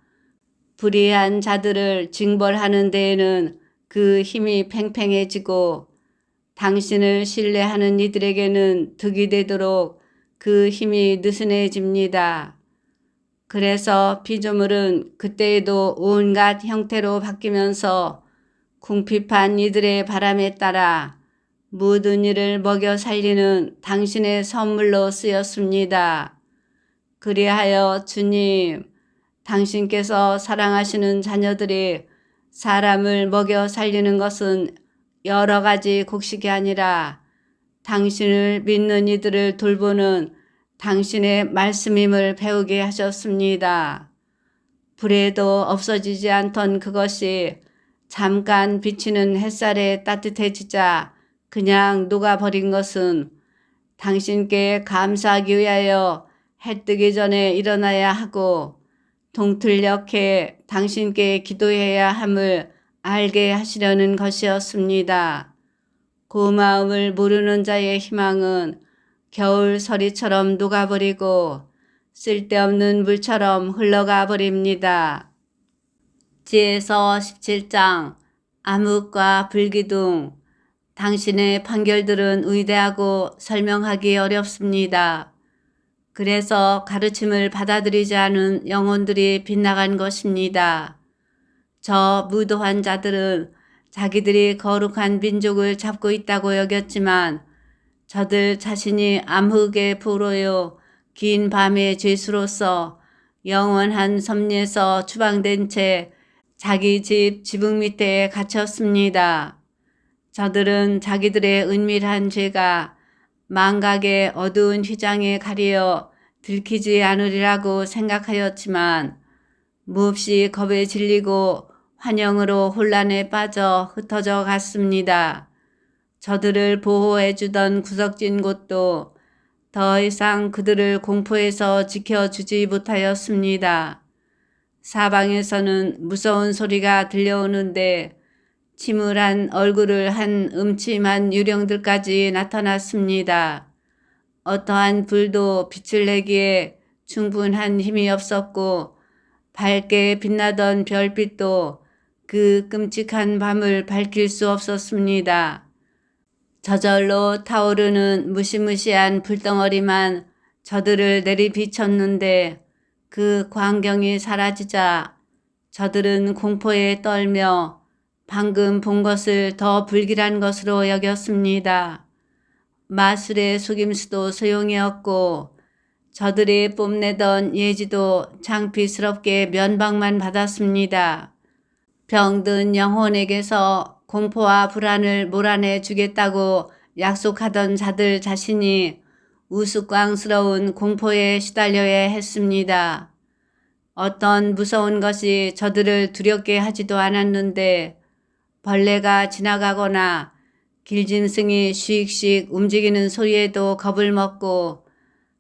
불의한 자들을 징벌하는 데에는 그 힘이 팽팽해지고 당신을 신뢰하는 이들에게는 득이 되도록 그 힘이 느슨해집니다. 그래서 피조물은 그때에도 온갖 형태로 바뀌면서 궁핍한 이들의 바람에 따라 모든 일을 먹여 살리는 당신의 선물로 쓰였습니다. 그리하여 주님, 당신께서 사랑하시는 자녀들이 사람을 먹여 살리는 것은 여러 가지 곡식이 아니라 당신을 믿는 이들을 돌보는 당신의 말씀임을 배우게 하셨습니다. 불에도 없어지지 않던 그것이 잠깐 비치는 햇살에 따뜻해지자 그냥 녹아버린 것은 당신께 감사하기 위하여 해 뜨기 전에 일어나야 하고 동틀녘에 당신께 기도해야 함을 알게 하시려는 것이었습니다. 고마움을 모르는 자의 희망은 겨울 서리처럼 녹아버리고 쓸데없는 물처럼 흘러가 버립니다. 지에서 17장 암흑과 불기둥. 당신의 판결들은 위대하고 설명하기 어렵습니다. 그래서 가르침을 받아들이지 않은 영혼들이 빗나간 것입니다. 저 무도한 자들은 자기들이 거룩한 민족을 잡고 있다고 여겼지만 저들 자신이 암흑의 포로요 긴 밤의 죄수로서 영원한 섭리에서 추방된 채 자기 집 지붕 밑에 갇혔습니다. 저들은 자기들의 은밀한 죄가 망각의 어두운 휘장에 가리어 들키지 않으리라고 생각하였지만 몹시 겁에 질리고 환영으로 혼란에 빠져 흩어져 갔습니다. 저들을 보호해 주던 구석진 곳도 더 이상 그들을 공포에서 지켜주지 못하였습니다. 사방에서는 무서운 소리가 들려오는데 침울한 얼굴을 한 음침한 유령들까지 나타났습니다. 어떠한 불도 빛을 내기에 충분한 힘이 없었고 밝게 빛나던 별빛도 그 끔찍한 밤을 밝힐 수 없었습니다. 저절로 타오르는 무시무시한 불덩어리만 저들을 내리비쳤는데 그 광경이 사라지자 저들은 공포에 떨며 방금 본 것을 더 불길한 것으로 여겼습니다. 마술의 속임수도 소용이 없고 저들이 뽐내던 예지도 창피스럽게 면박만 받았습니다. 병든 영혼에게서 공포와 불안을 몰아내 주겠다고 약속하던 자들 자신이 우스꽝스러운 공포에 시달려야 했습니다. 어떤 무서운 것이 저들을 두렵게 하지도 않았는데 벌레가 지나가거나 길짐승이 씩씩 움직이는 소리에도 겁을 먹고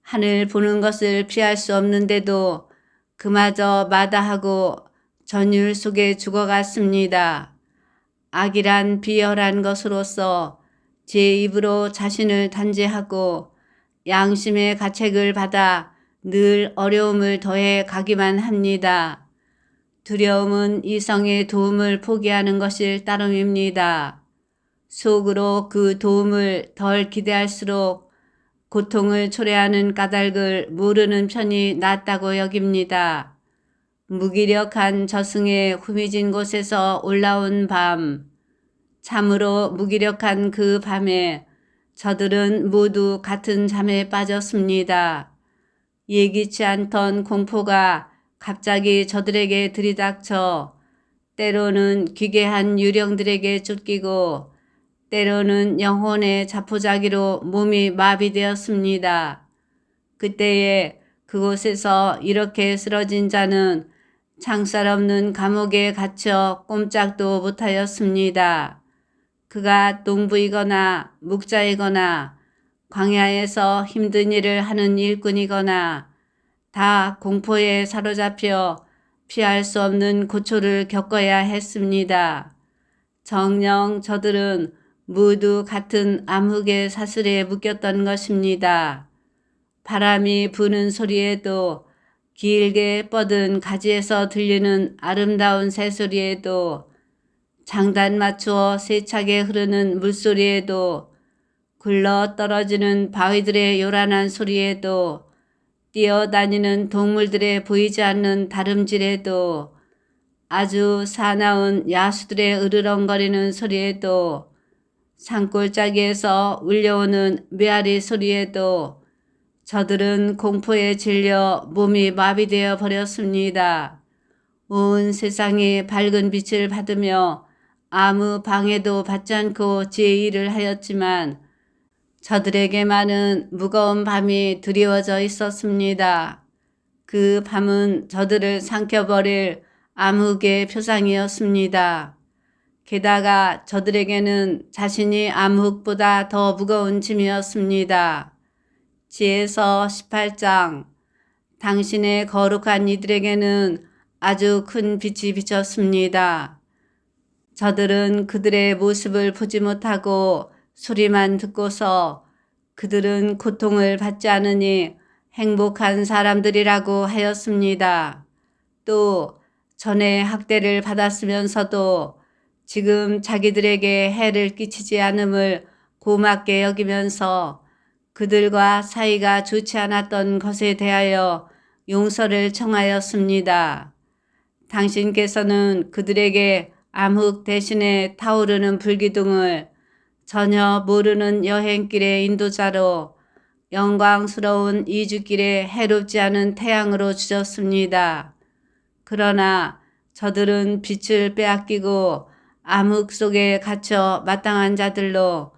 하늘 보는 것을 피할 수 없는데도 그마저 마다하고 전율 속에 죽어갔습니다. 악이란 비열한 것으로서 제 입으로 자신을 단죄하고 양심의 가책을 받아 늘 어려움을 더해 가기만 합니다. 두려움은 이성의 도움을 포기하는 것일 따름입니다. 속으로 그 도움을 덜 기대할수록 고통을 초래하는 까닭을 모르는 편이 낫다고 여깁니다. 무기력한 저승의 후미진 곳에서 올라온 밤, 참으로 무기력한 그 밤에 저들은 모두 같은 잠에 빠졌습니다. 예기치 않던 공포가 갑자기 저들에게 들이닥쳐 때로는 기괴한 유령들에게 쫓기고 때로는 영혼의 자포자기로 몸이 마비되었습니다. 그때에 그곳에서 이렇게 쓰러진 자는 창살 없는 감옥에 갇혀 꼼짝도 못하였습니다. 그가 농부이거나 묵자이거나 광야에서 힘든 일을 하는 일꾼이거나 다 공포에 사로잡혀 피할 수 없는 고초를 겪어야 했습니다. 정녕 저들은 모두 같은 암흑의 사슬에 묶였던 것입니다. 바람이 부는 소리에도 길게 뻗은 가지에서 들리는 아름다운 새소리에도 장단 맞추어 세차게 흐르는 물소리에도 굴러 떨어지는 바위들의 요란한 소리에도 뛰어다니는 동물들의 보이지 않는 다름질에도 아주 사나운 야수들의 으르렁거리는 소리에도 산골짜기에서 울려오는 메아리 소리에도 저들은 공포에 질려 몸이 마비되어 버렸습니다. 온 세상이 밝은 빛을 받으며 아무 방해도 받지 않고 제2를 하였지만 저들에게만은 무거운 밤이 드리워져 있었습니다. 그 밤은 저들을 삼켜버릴 암흑의 표상이었습니다. 게다가 저들에게는 자신이 암흑보다 더 무거운 짐이었습니다. 지에서 18장 당신의 거룩한 이들에게는 아주 큰 빛이 비쳤습니다. 저들은 그들의 모습을 보지 못하고 소리만 듣고서 그들은 고통을 받지 않으니 행복한 사람들이라고 하였습니다. 또 전에 학대를 받았으면서도 지금 자기들에게 해를 끼치지 않음을 고맙게 여기면서 그들과 사이가 좋지 않았던 것에 대하여 용서를 청하였습니다. 당신께서는 그들에게 암흑 대신에 타오르는 불기둥을 전혀 모르는 여행길의 인도자로 영광스러운 이주길에 해롭지 않은 태양으로 주셨습니다. 그러나 저들은 빛을 빼앗기고 암흑 속에 갇혀 마땅한 자들로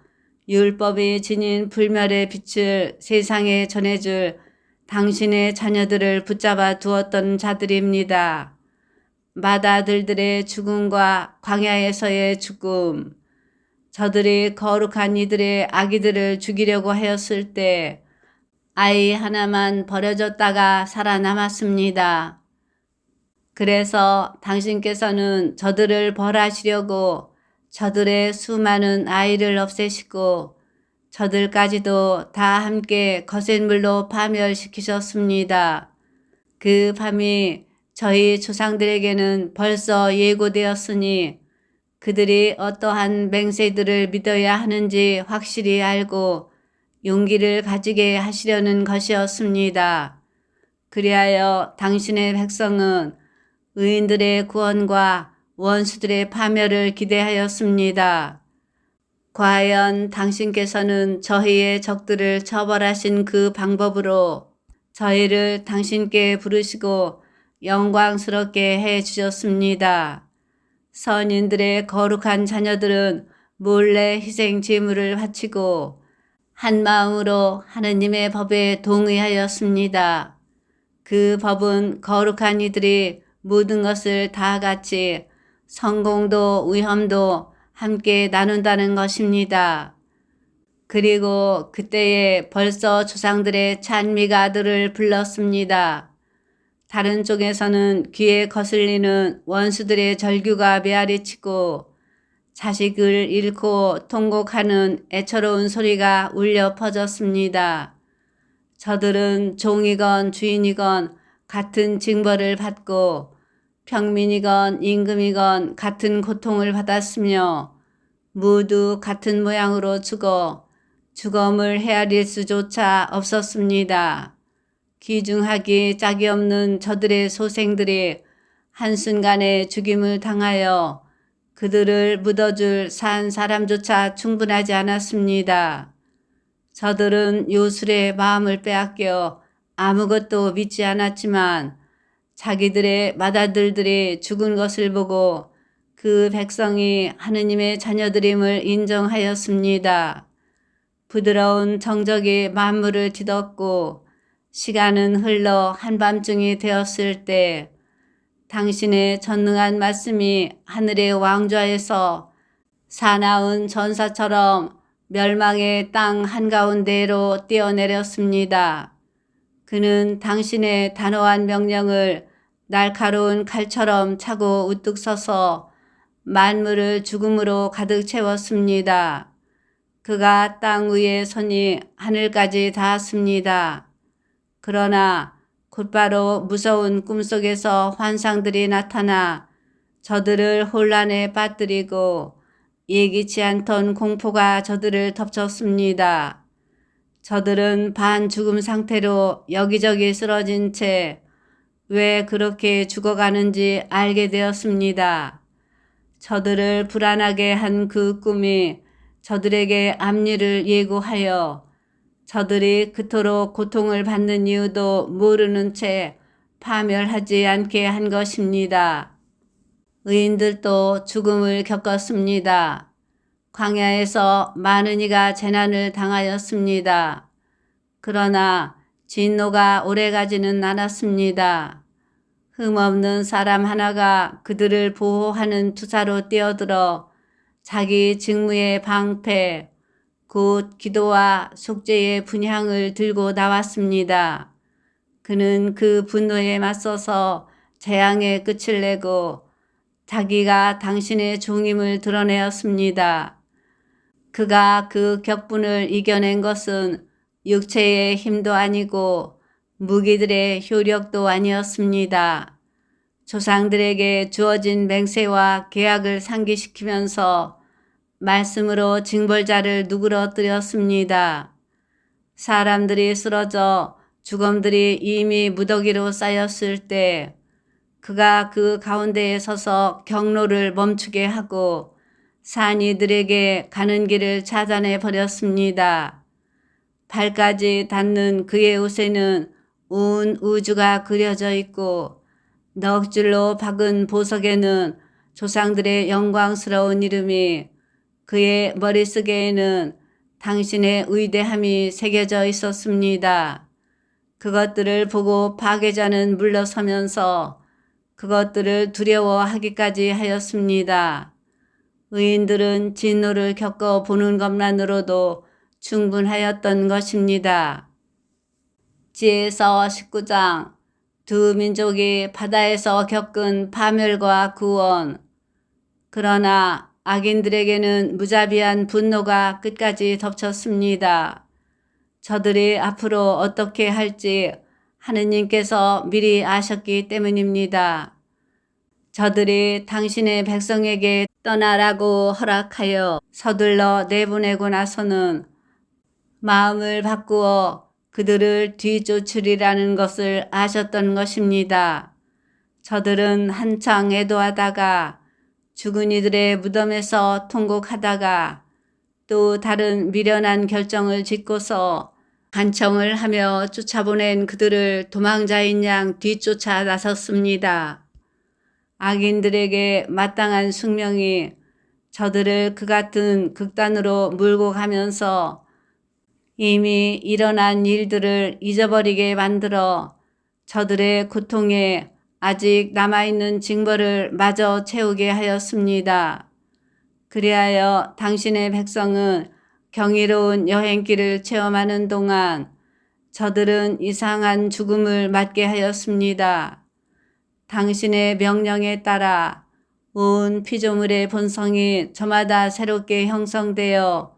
율법이 지닌 불멸의 빛을 세상에 전해줄 당신의 자녀들을 붙잡아 두었던 자들입니다. 맏아들들의 죽음과 광야에서의 죽음, 저들이 거룩한 이들의 아기들을 죽이려고 하였을 때 아이 하나만 버려졌다가 살아남았습니다. 그래서 당신께서는 저들을 벌하시려고 저들의 수많은 아이를 없애시고 저들까지도 다 함께 거센 물로 파멸시키셨습니다. 그 밤이 저희 조상들에게는 벌써 예고되었으니 그들이 어떠한 맹세들을 믿어야 하는지 확실히 알고 용기를 가지게 하시려는 것이었습니다. 그리하여 당신의 백성은 의인들의 구원과 원수들의 파멸을 기대하였습니다. 과연 당신께서는 저희의 적들을 처벌하신 그 방법으로 저희를 당신께 부르시고 영광스럽게 해 주셨습니다. 선인들의 거룩한 자녀들은 몰래 희생 제물을 바치고 한 마음으로 하느님의 법에 동의하였습니다. 그 법은 거룩한 이들이 모든 것을 다 같이 성공도 위험도 함께 나눈다는 것입니다. 그리고 그때에 벌써 조상들의 찬미가들을 불렀습니다. 다른 쪽에서는 귀에 거슬리는 원수들의 절규가 메아리치고 자식을 잃고 통곡하는 애처로운 소리가 울려 퍼졌습니다. 저들은 종이건 주인이건 같은 징벌을 받고 평민이건 임금이건 같은 고통을 받았으며 모두 같은 모양으로 죽어 죽음을 헤아릴 수조차 없었습니다. 귀중하기 짝이 없는 저들의 소생들이 한순간에 죽임을 당하여 그들을 묻어줄 산 사람조차 충분하지 않았습니다. 저들은 요술의 마음을 빼앗겨 아무것도 믿지 않았지만 자기들의 맏아들들이 죽은 것을 보고 그 백성이 하느님의 자녀들임을 인정하였습니다. 부드러운 정적이 만물을 뒤덮고 시간은 흘러 한밤중이 되었을 때 당신의 전능한 말씀이 하늘의 왕좌에서 사나운 전사처럼 멸망의 땅 한가운데로 뛰어내렸습니다. 그는 당신의 단호한 명령을 날카로운 칼처럼 차고 우뚝 서서 만물을 죽음으로 가득 채웠습니다. 그가 땅 위에 서니 하늘까지 닿았습니다. 그러나 곧바로 무서운 꿈속에서 환상들이 나타나 저들을 혼란에 빠뜨리고 예기치 않던 공포가 저들을 덮쳤습니다. 저들은 반죽음 상태로 여기저기 쓰러진 채 왜 그렇게 죽어가는지 알게 되었습니다. 저들을 불안하게 한 그 꿈이 저들에게 앞일을 예고하여 저들이 그토록 고통을 받는 이유도 모르는 채 파멸하지 않게 한 것입니다. 의인들도 죽음을 겪었습니다. 광야에서 많은 이가 재난을 당하였습니다. 그러나 진노가 오래가지는 않았습니다. 흠없는 사람 하나가 그들을 보호하는 투사로 뛰어들어 자기 직무의 방패, 곧 기도와 속죄의 분향을 들고 나왔습니다. 그는 그 분노에 맞서서 재앙의 끝을 내고 자기가 당신의 종임을 드러내었습니다. 그가 그 격분을 이겨낸 것은 육체의 힘도 아니고 무기들의 효력도 아니었습니다. 조상들에게 주어진 맹세와 계약을 상기시키면서 말씀으로 징벌자를 누그러뜨렸습니다. 사람들이 쓰러져 죽음들이 이미 무더기로 쌓였을 때 그가 그 가운데에 서서 경로를 멈추게 하고 산이들에게 가는 길을 차단해 버렸습니다. 발까지 닿는 그의 옷에는 온 우주가 그려져 있고 넋줄로 박은 보석에는 조상들의 영광스러운 이름이, 그의 머릿속에는 당신의 위대함이 새겨져 있었습니다. 그것들을 보고 파괴자는 물러서면서 그것들을 두려워하기까지 하였습니다. 의인들은 진노를 겪어보는 것만으로도 충분하였던 것입니다. 지혜서 19장. 두 민족이 바다에서 겪은 파멸과 구원. 그러나 악인들에게는 무자비한 분노가 끝까지 덮쳤습니다. 저들이 앞으로 어떻게 할지 하느님께서 미리 아셨기 때문입니다. 저들이 당신의 백성에게 떠나라고 허락하여 서둘러 내보내고 나서는 마음을 바꾸어 그들을 뒤쫓으리라는 것을 아셨던 것입니다. 저들은 한창 애도하다가 죽은 이들의 무덤에서 통곡하다가 또 다른 미련한 결정을 짓고서 간청을 하며 쫓아보낸 그들을 도망자인 양 뒤쫓아 나섰습니다. 악인들에게 마땅한 숙명이 저들을 그 같은 극단으로 몰고 가면서 이미 일어난 일들을 잊어버리게 만들어 저들의 고통에 아직 남아있는 징벌을 마저 채우게 하였습니다. 그리하여 당신의 백성은 경이로운 여행길을 체험하는 동안 저들은 이상한 죽음을 맞게 하였습니다. 당신의 명령에 따라 온 피조물의 본성이 저마다 새롭게 형성되어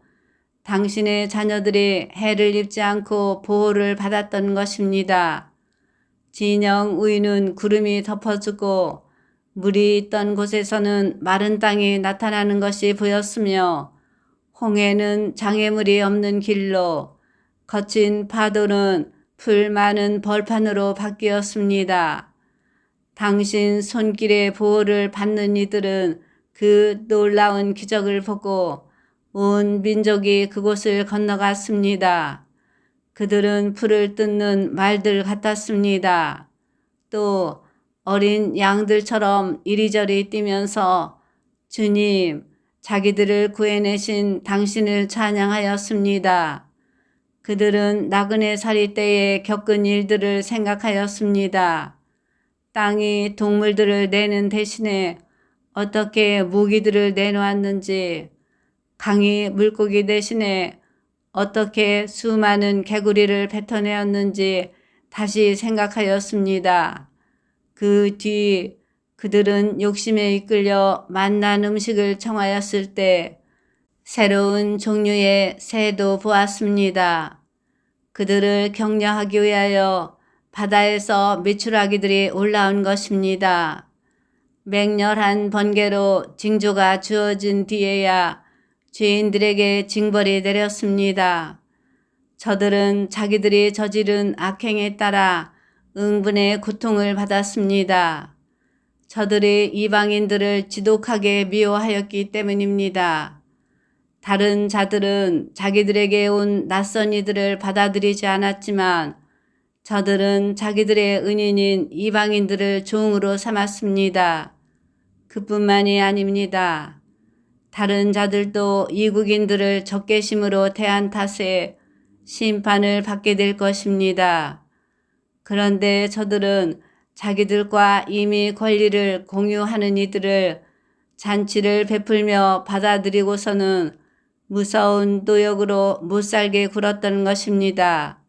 당신의 자녀들이 해를 입지 않고 보호를 받았던 것입니다. 진영 위는 구름이 덮어주고 물이 있던 곳에서는 마른 땅이 나타나는 것이 보였으며 홍해는 장애물이 없는 길로, 거친 파도는 풀 많은 벌판으로 바뀌었습니다. 당신 손길의 보호를 받는 이들은 그 놀라운 기적을 보고 온 민족이 그곳을 건너갔습니다. 그들은 풀을 뜯는 말들 같았습니다. 또 어린 양들처럼 이리저리 뛰면서 주님, 자기들을 구해내신 당신을 찬양하였습니다. 그들은 나그네 살이 때에 겪은 일들을 생각하였습니다. 땅이 동물들을 내는 대신에 어떻게 모기들을 내놓았는지, 강이 물고기 대신에 어떻게 수많은 개구리를 뱉어내었는지 다시 생각하였습니다. 그 뒤 그들은 욕심에 이끌려 맛난 음식을 청하였을 때 새로운 종류의 새도 보았습니다. 그들을 격려하기 위하여 바다에서 메추라기들이 올라온 것입니다. 맹렬한 번개로 징조가 주어진 뒤에야 죄인들에게 징벌이 내렸습니다. 저들은 자기들이 저지른 악행에 따라 응분의 고통을 받았습니다. 저들이 이방인들을 지독하게 미워하였기 때문입니다. 다른 자들은 자기들에게 온 낯선 이들을 받아들이지 않았지만 저들은 자기들의 은인인 이방인들을 종으로 삼았습니다. 그뿐만이 아닙니다. 다른 자들도 이국인들을 적개심으로 대한 탓에 심판을 받게 될 것입니다. 그런데 저들은 자기들과 이미 권리를 공유하는 이들을 잔치를 베풀며 받아들이고서는 무서운 노역으로 못살게 굴었던 것입니다.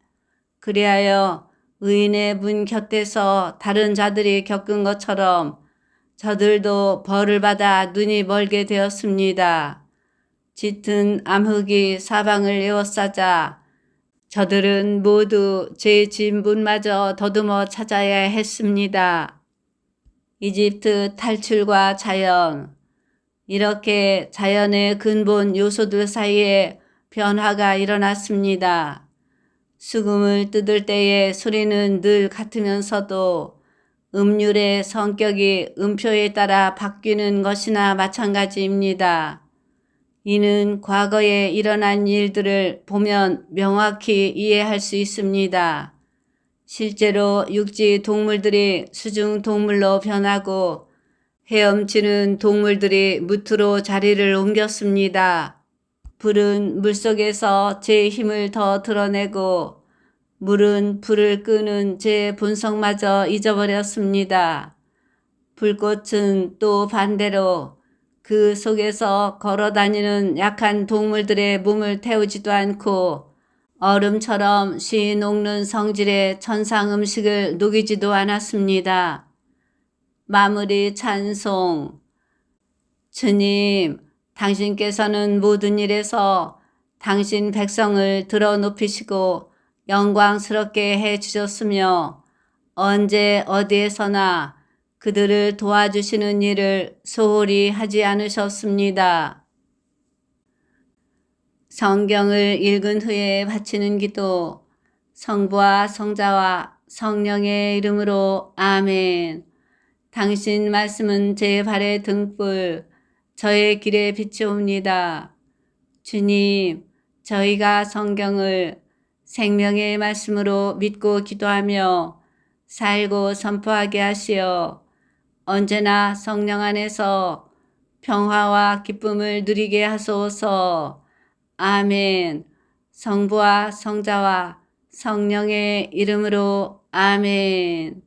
그리하여 의인의 문 곁에서 다른 자들이 겪은 것처럼 저들도 벌을 받아 눈이 멀게 되었습니다. 짙은 암흑이 사방을 에워싸자 저들은 모두 제 진분마저 더듬어 찾아야 했습니다. 이집트 탈출과 자연, 이렇게 자연의 근본 요소들 사이에 변화가 일어났습니다. 수금을 뜯을 때의 소리는 늘 같으면서도 음률의 성격이 음표에 따라 바뀌는 것이나 마찬가지입니다. 이는 과거에 일어난 일들을 보면 명확히 이해할 수 있습니다. 실제로 육지 동물들이 수중 동물로 변하고 헤엄치는 동물들이 무트로 자리를 옮겼습니다. 불은 물속에서 제 힘을 더 드러내고 물은 불을 끄는 제 본성마저 잊어버렸습니다. 불꽃은 또 반대로 그 속에서 걸어다니는 약한 동물들의 몸을 태우지도 않고 얼음처럼 쉬 녹는 성질의 천상 음식을 녹이지도 않았습니다. 마무리 찬송. 주님, 당신께서는 모든 일에서 당신 백성을 들어 높이시고 영광스럽게 해 주셨으며 언제 어디에서나 그들을 도와주시는 일을 소홀히 하지 않으셨습니다. 성경을 읽은 후에 바치는 기도. 성부와 성자와 성령의 이름으로 아멘. 당신 말씀은 제 발의 등불, 저의 길에 비추옵니다. 주님, 저희가 성경을 생명의 말씀으로 믿고 기도하며 살고 선포하게 하시어 언제나 성령 안에서 평화와 기쁨을 누리게 하소서. 아멘. 성부와 성자와 성령의 이름으로 아멘.